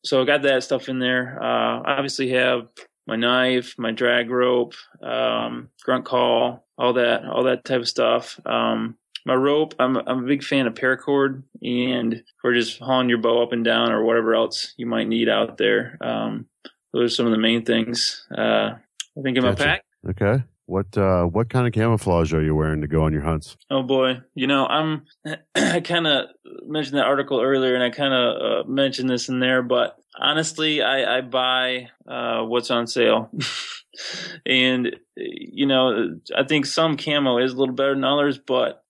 so I got that stuff in there. I obviously have my knife, my drag rope, grunt call, all that type of stuff. My rope, I'm a big fan of paracord, and for just hauling your bow up and down or whatever else you might need out there. Those are some of the main things I think in my pack. Okay. What kind of camouflage are you wearing to go on your hunts? Oh boy, I kind of mentioned that article earlier, and I kind of mentioned this in there, but honestly, I buy what's on sale. And, I think some camo is a little better than others, but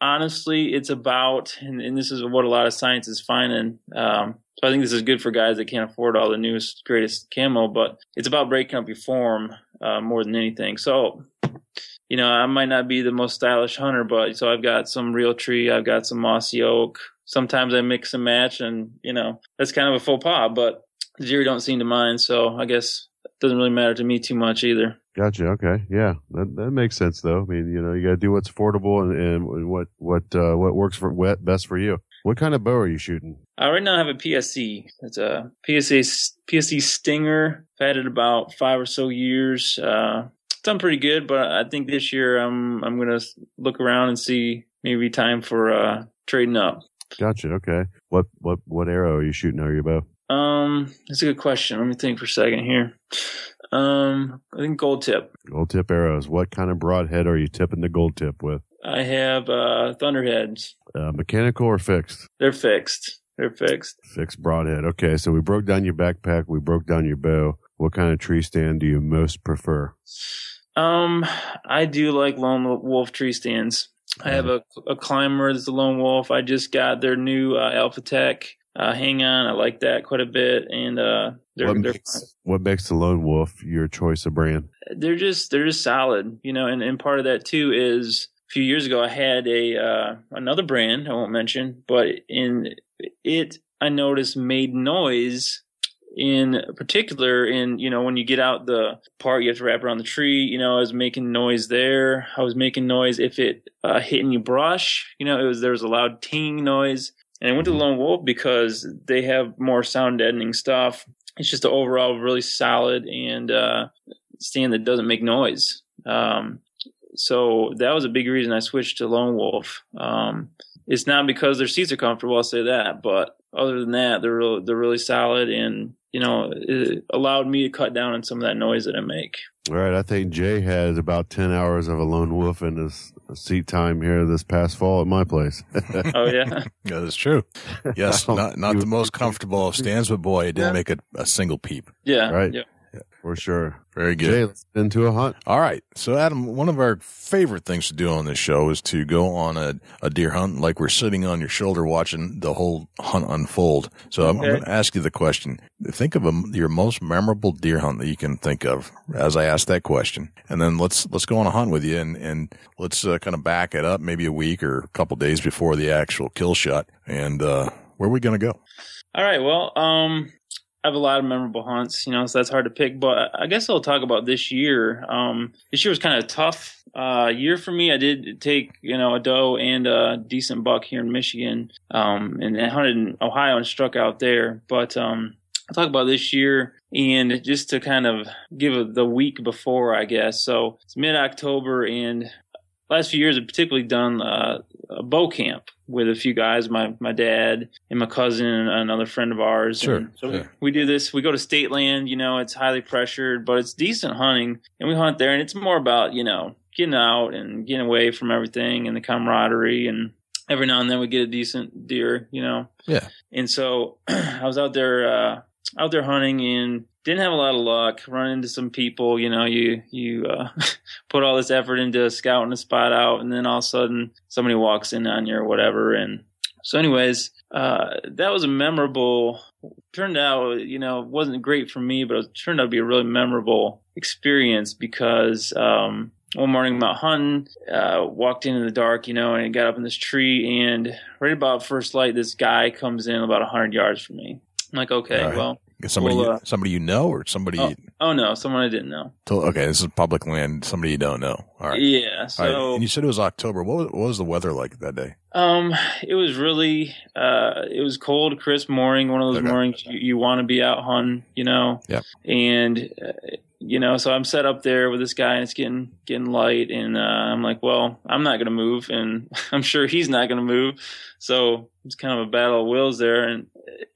Honestly, it's about, and this is what a lot of science is finding. So I think this is good for guys that can't afford all the newest, greatest camo, but it's about breaking up your form more than anything. So, I might not be the most stylish hunter, but so I've got some real tree, I've got some mossy oak. Sometimes I mix and match, and that's kind of a faux pas, but the deer don't seem to mind. So I guess it doesn't really matter to me too much either. Gotcha. Okay. Yeah. That makes sense though. I mean, you got to do what's affordable and what works best for you. What kind of bow are you shooting? Right now I have a PSC. It's a PSC Stinger. I've had it about 5 or so years. It's done pretty good, but I think this year I'm going to look around and see maybe time for trading up. Gotcha. Okay. What arrow are you shooting out of your bow? That's a good question. Let me think for a second here. I think gold tip. Gold tip arrows. What kind of broadhead are you tipping the gold tip with? I have Thunderheads. Mechanical or fixed? They're fixed. Fixed broadhead. Okay, so we broke down your backpack. We broke down your bow. What kind of tree stand do you most prefer? I do like lone wolf tree stands. I have a climber that's a lone wolf. I just got their new Alpha Tech. Hang on, I like that quite a bit, and what makes the lone wolf your choice of brand? They're just solid, and part of that too is a few years ago I had another brand I won't mention, but I noticed made noise. In particular, when you get out the part you have to wrap around the tree, I was making noise there. I was making noise if it hit any brush, there was a loud ting noise. And I went to the Lone Wolf because they have more sound deadening stuff. It's just an overall really solid and stand that doesn't make noise. So that was a big reason I switched to Lone Wolf. It's not because their seats are comfortable, I'll say that, but other than that, they're really solid, and it allowed me to cut down on some of that noise that I make. All right, I think Jay has about 10 hours of a Lone Wolf in his seat time here this past fall at my place. Oh yeah, yeah, that's true. Yes, not the most comfortable of stands, but boy, it didn't make a single peep. Yeah, right. Yeah. For sure. Very good. Jay, let's get into a hunt. All right. So, Adam, one of our favorite things to do on this show is to go on a deer hunt, like we're sitting on your shoulder watching the whole hunt unfold. So I'm going to ask you the question. Think of your most memorable deer hunt that you can think of as I ask that question. And then let's go on a hunt with you and let's kind of back it up maybe a week or a couple days before the actual kill shot. And where are we going to go? All right. Well, I have a lot of memorable hunts, so that's hard to pick. But I guess I'll talk about this year. This year was kind of a tough year for me. I did take, a doe and a decent buck here in Michigan, and I hunted in Ohio and struck out there. But I'll talk about this year, and just to kind of give the week before, I guess. So it's mid-October, and last few years I've particularly done a bow camp with a few guys, my dad and my cousin and another friend of ours. Sure. And so we do this. We go to state land, it's highly pressured, but it's decent hunting. And we hunt there, and it's more about, getting out and getting away from everything and the camaraderie. And every now and then we get a decent deer, Yeah. And so I was out there hunting and didn't have a lot of luck. Run into some people, you put all this effort into scouting a spot out, and then all of a sudden somebody walks in on you or whatever. And so anyways, that was a memorable, turned out, wasn't great for me, but it turned out to be a really memorable experience because, one morning I'm out hunting, walked in the dark, and got up in this tree, and right about first light, this guy comes in about 100 yards from me. I'm like, okay, right. Well, somebody you know or somebody? Oh no, someone I didn't know. Okay, this is public land. Somebody you don't know. All right. Yeah. So, all right. And you said it was October. What was the weather like that day? It was really, it was cold, crisp morning. One of those mornings you want to be out hunting, Yep. And so I'm set up there with this guy, and it's getting light, and I'm like, well, I'm not gonna move, and I'm sure he's not gonna move. So it's kind of a battle of wills there. And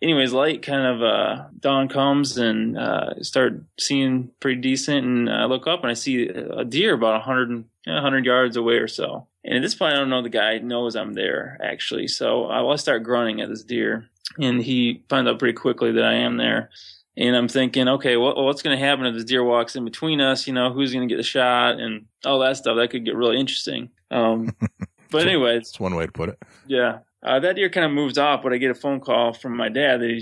anyways, light kind of dawn comes, and start seeing pretty decent, and I look up and I see a deer about 100 yards away or so. And at this point, I don't know the guy knows I'm there, actually. So I start grunting at this deer, and he finds out pretty quickly that I am there. And I'm thinking, okay, what's going to happen if this deer walks in between us? Who's going to get the shot and all that stuff? That could get really interesting. But anyway, that's one way to put it. Yeah. That deer kind of moves off, but I get a phone call from my dad that he,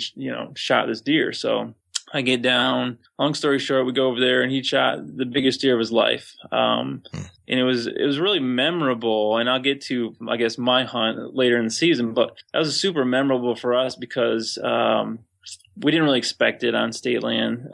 shot this deer. So I get down. Long story short, we go over there, and he shot the biggest deer of his life. And it was really memorable. And I'll get to, I guess, my hunt later in the season, but that was super memorable for us because we didn't really expect it on state land.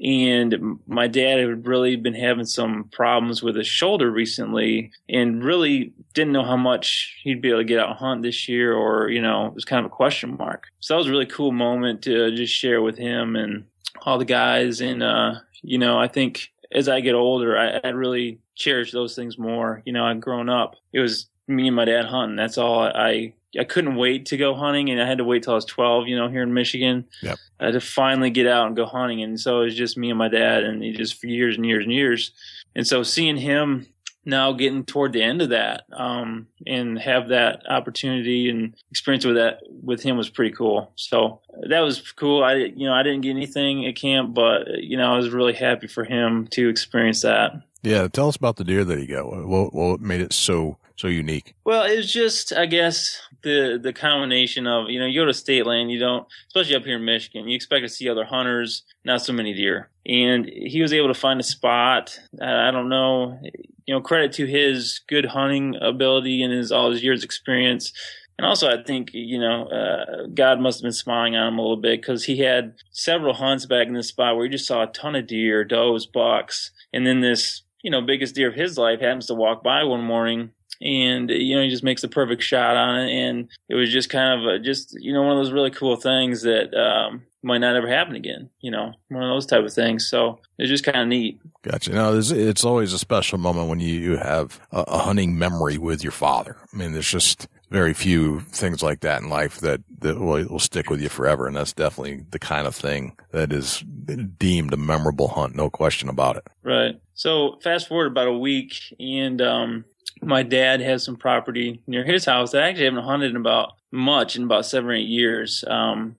And my dad had really been having some problems with his shoulder recently and really didn't know how much he'd be able to get out and hunt this year, or, it was kind of a question mark. So that was a really cool moment to just share with him and all the guys. And, I think as I get older, I really cherish those things more. I'd grown up, it was me and my dad hunting. That's all. I couldn't wait to go hunting, and I had to wait till I was 12, here in Michigan, to finally get out and go hunting. And so it was just me and my dad, and just for years and years and years. And so seeing him now getting toward the end of that, and have that opportunity and experience with him was pretty cool. So that was cool. I didn't get anything at camp, but, I was really happy for him to experience that. Yeah. Tell us about the deer that he got. What made it so unique? Well, it was just, I guess, the combination of, you go to state land, you don't, especially up here in Michigan, you expect to see other hunters, not so many deer. And he was able to find a spot. I don't know, credit to his good hunting ability and all his years experience. And also, I think, God must have been smiling on him a little bit, because he had several hunts back in this spot where he just saw a ton of deer, does, bucks. And then this, biggest deer of his life happens to walk by one morning, and, he just makes the perfect shot on it. And it was just kind of one of those really cool things that might not ever happen again, one of those type of things. So it's just kind of neat. Gotcha. No, it's always a special moment when you have a hunting memory with your father. I mean, there's just very few things like that in life that will stick with you forever. And that's definitely the kind of thing that is deemed a memorable hunt. No question about it. Right. So fast forward about a week, and my dad has some property near his house that I actually haven't hunted in about 7 or 8 years. I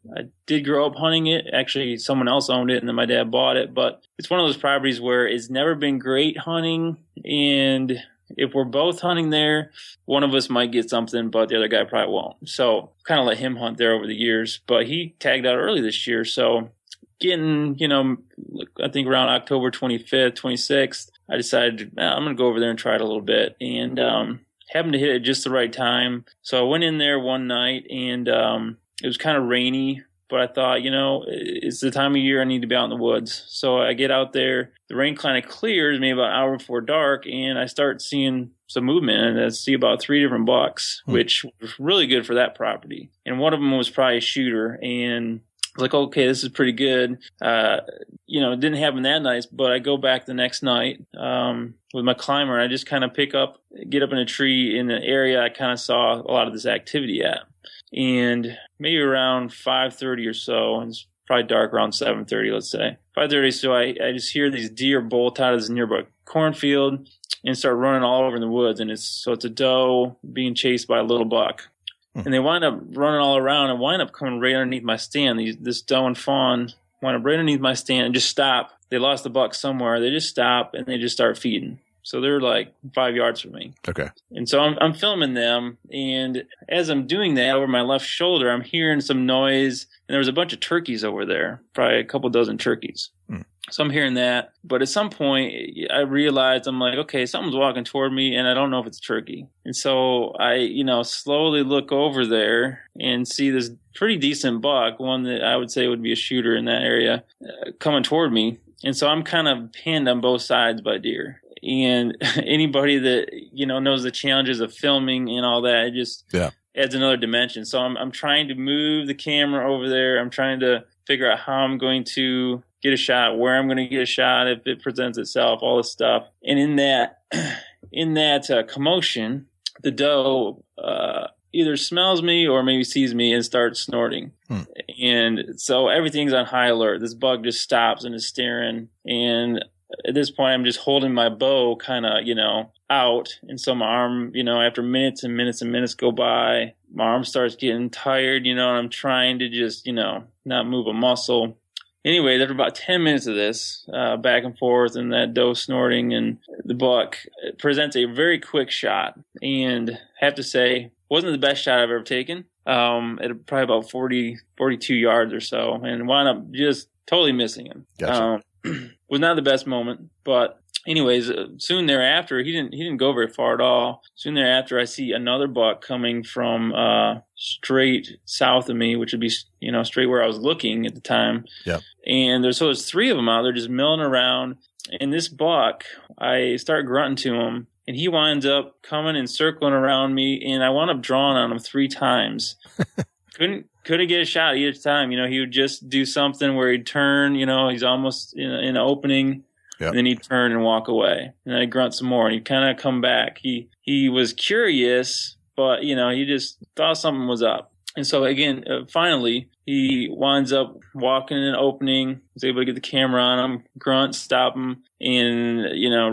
did grow up hunting it. Actually, someone else owned it, and then my dad bought it. But it's one of those properties where it's never been great hunting, and if we're both hunting there, one of us might get something, but the other guy probably won't. So kind of let him hunt there over the years. But he tagged out early this year, so getting, I think around October 25th, 26th, I decided I'm going to go over there and try it a little bit, and happened to hit it just the right time. So I went in there one night, and it was kind of rainy, but I thought, it's the time of year I need to be out in the woods. So I get out there, the rain kind of clears maybe about an hour before dark, and I start seeing some movement, and I see about 3 different bucks, which was really good for that property. And one of them was probably a shooter, and I was like, okay, this is pretty good. It didn't happen that night, but I go back the next night with my climber, and I just kind of get up in a tree in the area I kind of saw a lot of this activity at. And maybe around 5:30 or so, and it's probably dark around 7:30, let's say. 5:30, so I just hear these deer bolt out of this nearby cornfield and start running all over in the woods. And it's a doe being chased by a little buck. And they wind up running all around and wind up coming right underneath my stand. This doe and fawn wind up right underneath my stand and just stop. They lost the buck somewhere. They just stop, and they just start feeding. So they're like 5 yards from me. Okay. And so I'm filming them. And as I'm doing that, over my left shoulder, I'm hearing some noise. And there was a bunch of turkeys over there, probably a couple dozen turkeys. So I'm hearing that. But at some point, I realized, I'm like, okay, something's walking toward me, and I don't know if it's a turkey. And so I, slowly look over there and see this pretty decent buck, one that I would say would be a shooter in that area, coming toward me. And so I'm kind of pinned on both sides by deer. And anybody that, knows the challenges of filming and all that, it just adds another dimension. So I'm trying to move the camera over there. I'm trying to figure out how I'm going to get a shot, where I'm going to get a shot if it presents itself, all this stuff. And in that commotion, the doe either smells me or maybe sees me and starts snorting. And so everything's on high alert. This buck just stops and is staring. And at this point, I'm just holding my bow kind of, out. And so my arm, after minutes and minutes and minutes go by, my arm starts getting tired, and I'm trying to just, not move a muscle. anyways, after about 10 minutes of this, back and forth and that doe snorting, and the buck presents a very quick shot. And I have to say, wasn't the best shot I've ever taken. At probably about 42 yards or so, and wound up just totally missing him. Gotcha. Was not the best moment, but anyways, soon thereafter, he didn't go very far at all. Soon thereafter, I see another buck coming from straight south of me, which would be straight where I was looking at the time. Yep. And there's 3 of them out there just milling around. And this buck, I start grunting to him, and he winds up coming and circling around me, and I wound up drawing on him 3 times. Couldn't get a shot each time. He would just do something where he'd turn. He's almost in an opening. Yep. And then he'd turn and walk away. And I'd grunt some more, and he'd kind of come back. He was curious, but, he just thought something was up. And so, again, finally, he winds up walking in an opening, was able to get the camera on him, grunt, stop him, and,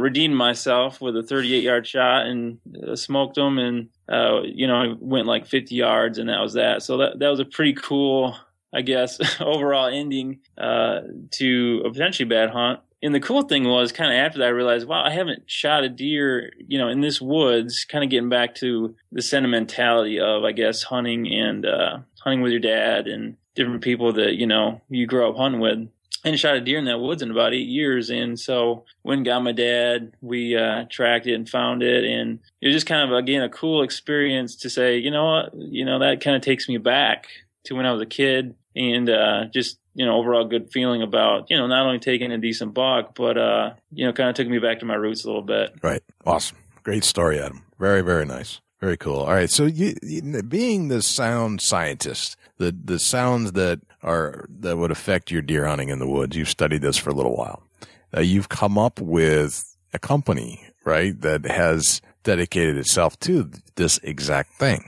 redeemed myself with a 38-yard shot and smoked him. And, I went like 50 yards, and that was that. So that was a pretty cool, I guess, overall ending to a potentially bad hunt. And the cool thing was, kind of after that, I realized, wow, I haven't shot a deer, in this woods, kind of getting back to the sentimentality of, I guess, hunting and hunting with your dad and different people that, you grow up hunting with. I hadn't shot a deer in that woods in about 8 years. And so went and got my dad, we tracked it and found it. And it was just kind of, again, a cool experience to say, you know what, that kind of takes me back to when I was a kid, and just, overall good feeling about, not only taking a decent buck, but, kind of took me back to my roots a little bit. Right. Awesome. Great story, Adam. Very, very nice. Very cool. All right. So you being the sound scientist, the sounds that would affect your deer hunting in the woods, you've studied this for a little while. You've come up with a company, right, that has dedicated itself to this exact thing.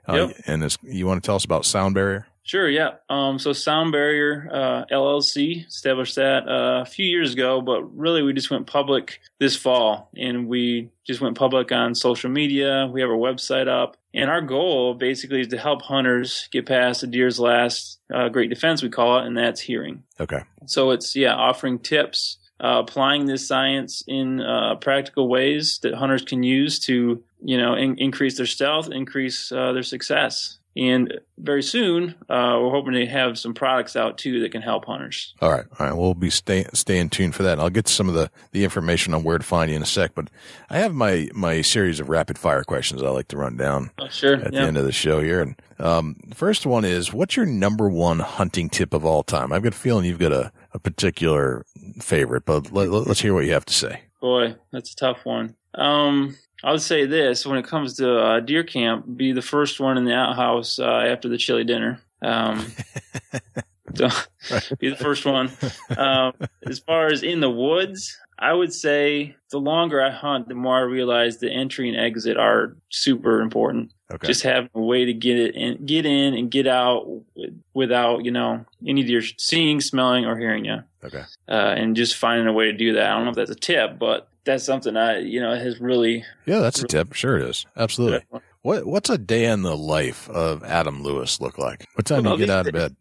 Yep. And you want to tell us about Sound Barrier? Sure, yeah. So Sound Barrier LLC established that a few years ago, but really we just went public this fall, and we just went public on social media. We have our website up, and our goal basically is to help hunters get past a deer's last great defense, we call it, and that's hearing. Okay. So it's, offering tips, applying this science in practical ways that hunters can use to, increase their stealth, increase their success. And very soon, we're hoping to have some products out, too, that can help hunters. All right. We'll be staying tuned for that. I'll get some of the information on where to find you in a sec. But I have my series of rapid-fire questions I like to run down at the end of the show here. And the first one is, what's your number one hunting tip of all time? I've got a feeling you've got a particular favorite, but let's hear what you have to say. Boy, that's a tough one. I would say this: when it comes to deer camp, be the first one in the outhouse after the chili dinner. So be the first one. As far as in the woods, I would say the longer I hunt, the more I realize the entry and exit are super important. Okay. Just having a way to get in and get out without, any deer seeing, smelling, or hearing you. Okay. And just finding a way to do that. I don't know if that's a tip, but that's something has really. Yeah, that's a tip. Sure it is. Absolutely. What's a day in the life of Adam Lewis look like? What time do you get out of bed?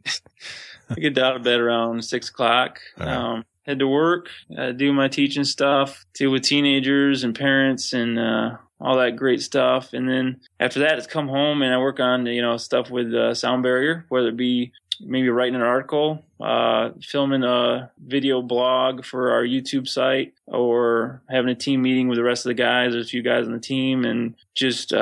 I get out of bed around 6 o'clock. Right. Head to work, do my teaching stuff, deal with teenagers and parents and all that great stuff. And then after that, it's come home and I work on, stuff with Sound Barrier, whether it be maybe writing an article, filming a video blog for our YouTube site, or having a team meeting with the rest of the guys. There's a few guys on the team, and just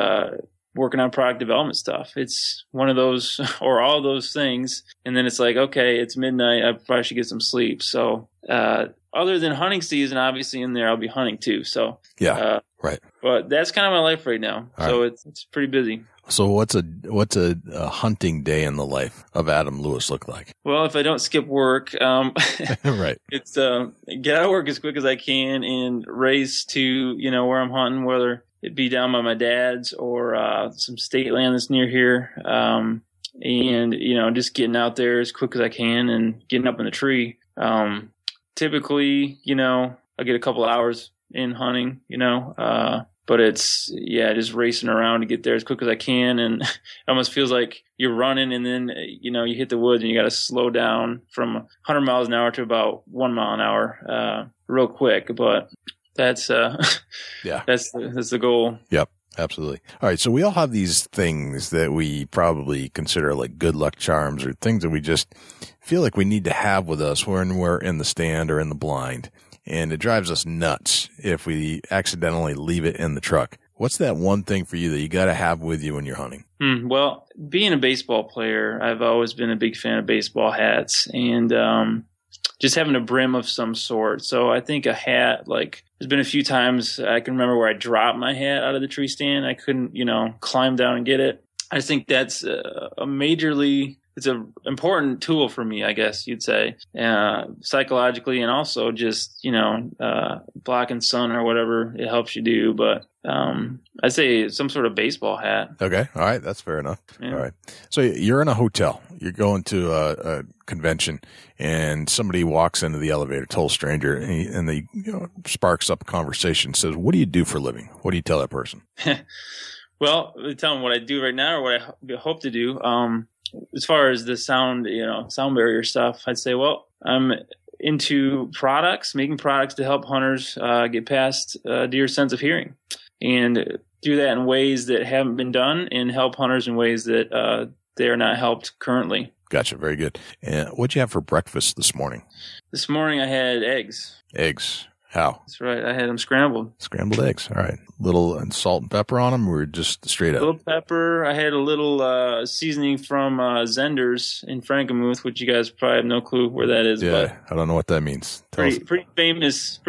working on product development stuff. It's one of those, or all those things. And then it's like, okay, it's midnight. I probably should get some sleep. So, other than hunting season, obviously in there, I'll be hunting too. So, yeah, right. But that's kind of my life right now. All so right. It's pretty busy. So what's a hunting day in the life of Adam Lewis look like? Well, if I don't skip work, right. It's get out of work as quick as I can and race to, where I'm hunting, whether it be down by my dad's or some state land that's near here. And, just getting out there as quick as I can and getting up in the tree. Typically, I get a couple hours in hunting, But it's, just racing around to get there as quick as I can. And it almost feels like you're running and then, you hit the woods and you got to slow down from 100 miles an hour to about 1 mile an hour, real quick. But that's, that's the goal. Yep. Absolutely. All right. So we all have these things that we probably consider like good luck charms or things that we just feel like we need to have with us when we're in the stand or in the blind. And it drives us nuts if we accidentally leave it in the truck. What's that one thing for you that you got to have with you when you're hunting? Well, being a baseball player, I've always been a big fan of baseball hats and just having a brim of some sort. So I think a hat, like there's been a few times I can remember where I dropped my hat out of the tree stand. I couldn't, climb down and get it. I just think that's it's an important tool for me, I guess you'd say, psychologically, and also just, blocking sun or whatever it helps you do. But I'd say some sort of baseball hat. Okay. All right. That's fair enough. Yeah. All right. So you're in a hotel. You're going to a convention and somebody walks into the elevator, total stranger, and they sparks up a conversation, says, "What do you do for a living?" What do you tell that person? Well, tell them what I do right now or what I hope to do. As far as the sound barrier stuff, I'd say, well, I'm into making products to help hunters get past deer sense of hearing, and do that in ways that haven't been done, and help hunters in ways that they are not helped currently. Gotcha. Very good. And what'd you have for breakfast this morning? This morning I had eggs. Eggs. How? That's right. I had them scrambled. Scrambled eggs. All right. Little salt and pepper on them, or just straight up? A little pepper. I had a little seasoning from Zender's in Frankenmuth, which you guys probably have no clue where that is. Yeah, but I don't know what that means. Pretty famous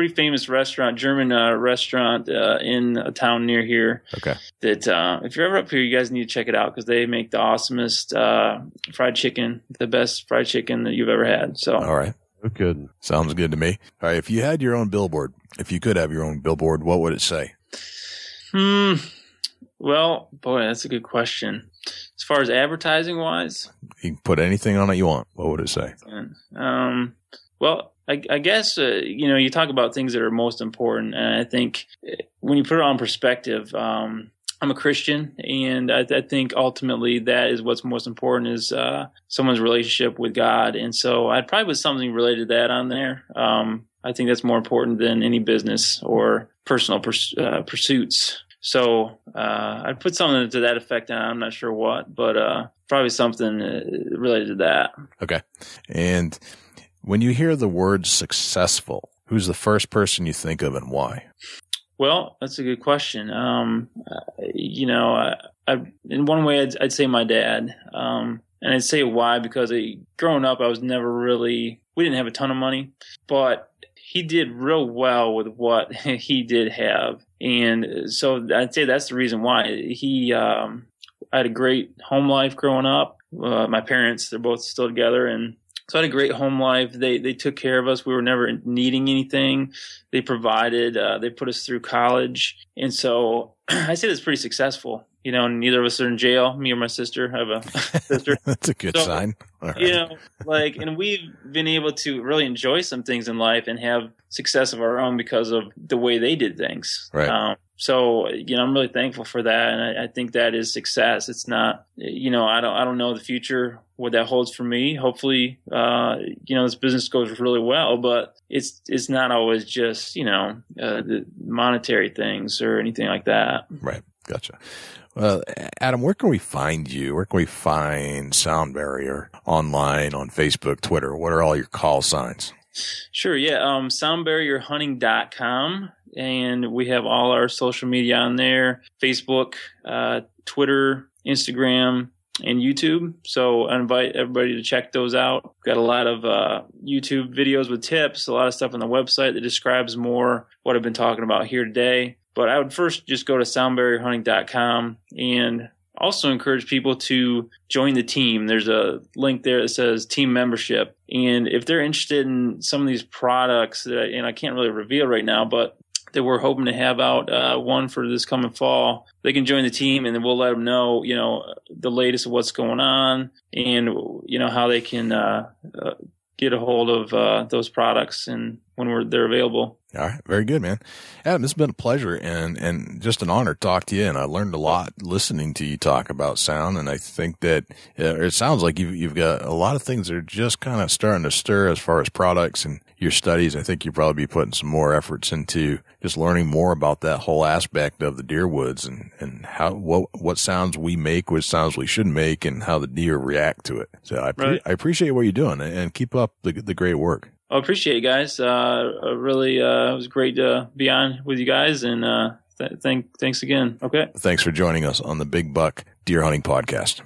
restaurant, German restaurant in a town near here. Okay. That if you're ever up here, you guys need to check it out because they make the awesomest fried chicken, the best fried chicken that you've ever had. So. All right. Good. Sounds good to me. All right. If you had your own billboard, if you could have your own billboard, what would it say? Well, boy, that's a good question. As far as advertising wise, you can put anything on it you want. What would it say? Well, I guess, you talk about things that are most important. And I think when you put it on perspective, I'm a Christian, and I think ultimately that is what's most important is someone's relationship with God. And so I'd probably put something related to that on there. I think that's more important than any business or personal pursuits. So I'd put something to that effect on. I'm not sure what, but probably something related to that. Okay. And when you hear the word successful, who's the first person you think of and why? Well, that's a good question. In one way, I'd say my dad. And I'd say why, because growing up, we didn't have a ton of money, but he did real well with what he did have. And so I'd say that's the reason why. I had a great home life growing up. My parents, they're both still together, and so I had a great home life. They took care of us. We were never needing anything. They provided. They put us through college. And so I say that's pretty successful. Neither of us are in jail, me or my sister. I have a sister. That's a good sign. All right. And we've been able to really enjoy some things in life and have success of our own because of the way they did things. Right. So, I'm really thankful for that. And I think that is success. It's not, I don't know the future, what that holds for me. Hopefully, this business goes really well, but it's not always just, the monetary things or anything like that. Right. Gotcha. Well, Adam, where can we find you? Where can we find Sound Barrier online, on Facebook, Twitter? What are all your call signs? Sure. Yeah. Soundbarrierhunting.com. And we have all our social media on there, Facebook, Twitter, Instagram, and YouTube. So I invite everybody to check those out. We've got a lot of YouTube videos with tips, a lot of stuff on the website that describes more what I've been talking about here today. But I would first just go to soundbarrierhunting.com and also encourage people to join the team. There's a link there that says team membership. And if they're interested in some of these products that I can't really reveal right now, but that we're hoping to have out one for this coming fall, they can join the team, and then we'll let them know, the latest of what's going on and, how they can get a hold of those products and when they're available. All right. Very good, man. Adam, it's been a pleasure and just an honor to talk to you. And I learned a lot listening to you talk about sound. And I think that it sounds like you've got a lot of things that are just kind of starting to stir as far as products and your studies. I think you'll probably be putting some more efforts into just learning more about that whole aspect of the deer woods and how, what sounds we make, what sounds we shouldn't make, and how the deer react to it. So I appreciate what you're doing and keep up the great work. I appreciate it, guys. Really, it was great to be on with you guys, and thanks again. Okay. Thanks for joining us on the Big Buck Deer Hunting Podcast.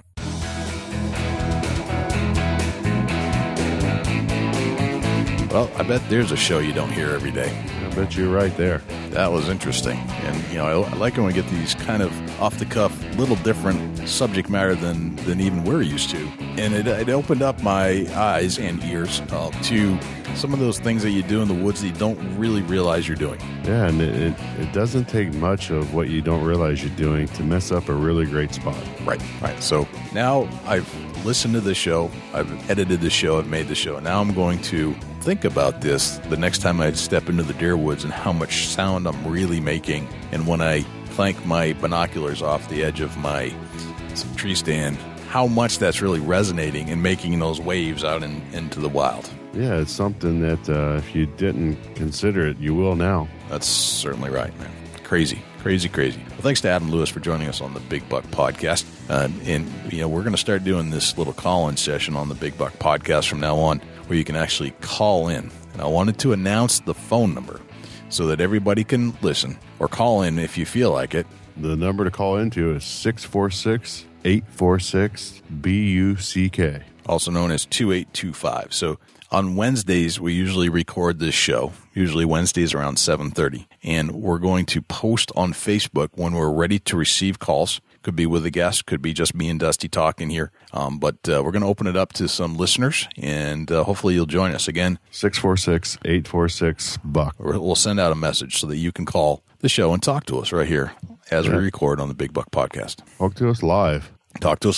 Well, I bet there's a show you don't hear every day. I bet you're right there. That was interesting. And, I like when we get these kind of off-the-cuff, little different subject matter than even we're used to. And it opened up my eyes and ears to some of those things that you do in the woods that you don't really realize you're doing. Yeah, and it doesn't take much of what you don't realize you're doing to mess up a really great spot. Right. So now I've listened to the show, I've edited the show, I've made the show. Now I'm going to think about this the next time I step into the deer woods and how much sound I'm really making. And when I clank my binoculars off the edge of my tree stand, how much that's really resonating and making those waves out into the wild. Yeah, it's something that if you didn't consider it, you will now. That's certainly right, man. Crazy. Well, thanks to Adam Lewis for joining us on the Big Buck Podcast. We're going to start doing this little call-in session on the Big Buck Podcast from now on, where you can actually call in. And I wanted to announce the phone number so that everybody can listen or call in if you feel like it. The number to call into is 646-846-BUCK. Also known as 2825. So on Wednesdays, we usually record this show, usually Wednesdays around 7:30. And we're going to post on Facebook when we're ready to receive calls. Could be with a guest, could be just me and Dusty talking here. But we're going to open it up to some listeners, and hopefully you'll join us. Again, 646-846-BUCK. We'll send out a message so that you can call the show and talk to us right here as we record on the Big Buck Podcast. Talk to us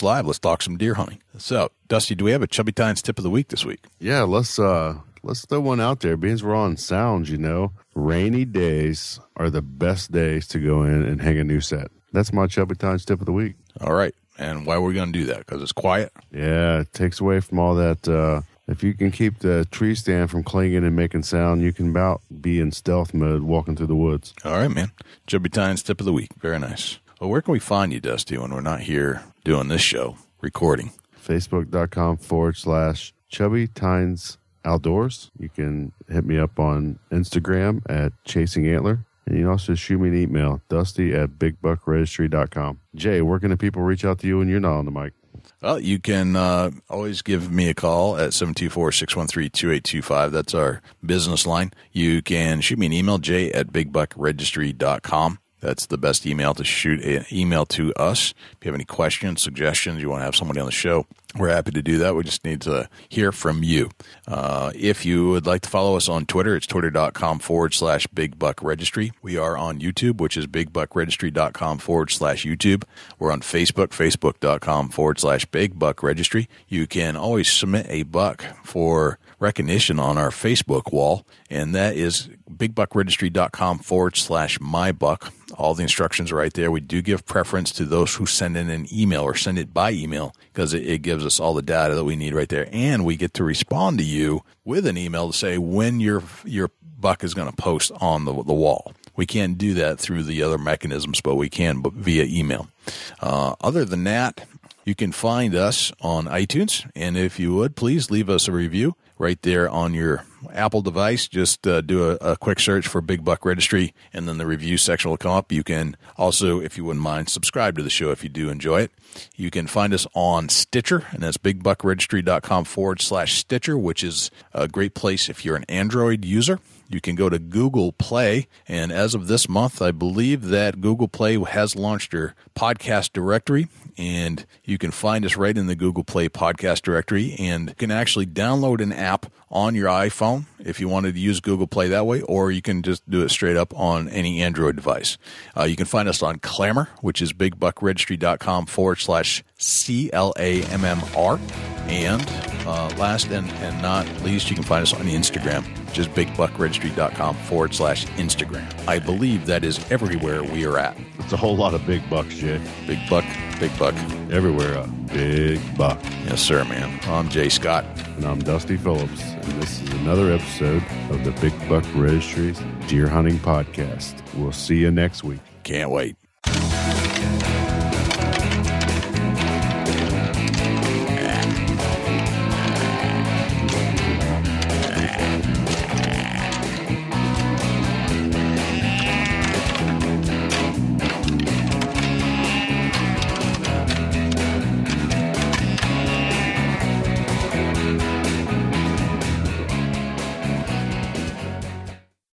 live. Let's talk some deer hunting. So, Dusty, do we have a Chubby Tines tip of the week this week? Yeah, let's throw one out there. Being we're on sounds, rainy days are the best days to go in and hang a new set. That's my Chubby Tines tip of the week. All right. And why are we going to do that? Because it's quiet? Yeah, it takes away from all that. If you can keep the tree stand from clanging and making sound, you can about be in stealth mode walking through the woods. All right, man. Chubby Tines tip of the week. Very nice. Well, where can we find you, Dusty, when we're not here doing this show, recording? Facebook.com/Chubby Tines Outdoors. You can hit me up on Instagram at Chasing Antler. And you can also shoot me an email, dusty@bigbuckregistry.com. Jay, where can the people reach out to you when you're not on the mic? Well, you can always give me a call at 724-613-2825. That's our business line. You can shoot me an email, jay@bigbuckregistry.com. That's the best email to shoot an email to us. If you have any questions, suggestions, you want to have somebody on the show, we're happy to do that. We just need to hear from you. If you would like to follow us on Twitter, it's twitter.com/BigBuckRegistry. We are on YouTube, which is BigBuckRegistry.com/YouTube. We're on Facebook, Facebook.com/BigBuckRegistry. You can always submit a buck for recognition on our Facebook wall, and that is BigBuckRegistry.com/MyBuck. All the instructions are right there. We do give preference to those who send in an email or send it by email because it gives us all the data that we need right there. And we get to respond to you with an email to say when your buck is going to post on the wall. We can't do that through the other mechanisms, but we can via email. Other than that, you can find us on iTunes. And if you would, please leave us a review right there on your Apple device. Just do a quick search for Big Buck Registry, and then the review section will come up. You can also, if you wouldn't mind, subscribe to the show if you do enjoy it. You can find us on Stitcher, and that's bigbuckregistry.com/Stitcher, which is a great place if you're an Android user. You can go to Google Play, and as of this month, I believe that Google Play has launched their podcast directory, and you can find us right in the Google Play podcast directory, and you can actually download an app on your iPhone if you wanted to use Google Play that way, or you can just do it straight up on any Android device. You can find us on Clamor, which is bigbuckregistry.com/CLAMMR, and Last and not least, you can find us on Instagram, just bigbuckregistry.com/Instagram. I believe that is everywhere we are at. It's a whole lot of big bucks, Jay. Big buck, big buck. Everywhere a big buck. Yes, sir, man. I'm Jay Scott. And I'm Dusty Phillips. And this is another episode of the Big Buck Registry's Deer Hunting Podcast. We'll see you next week. Can't wait.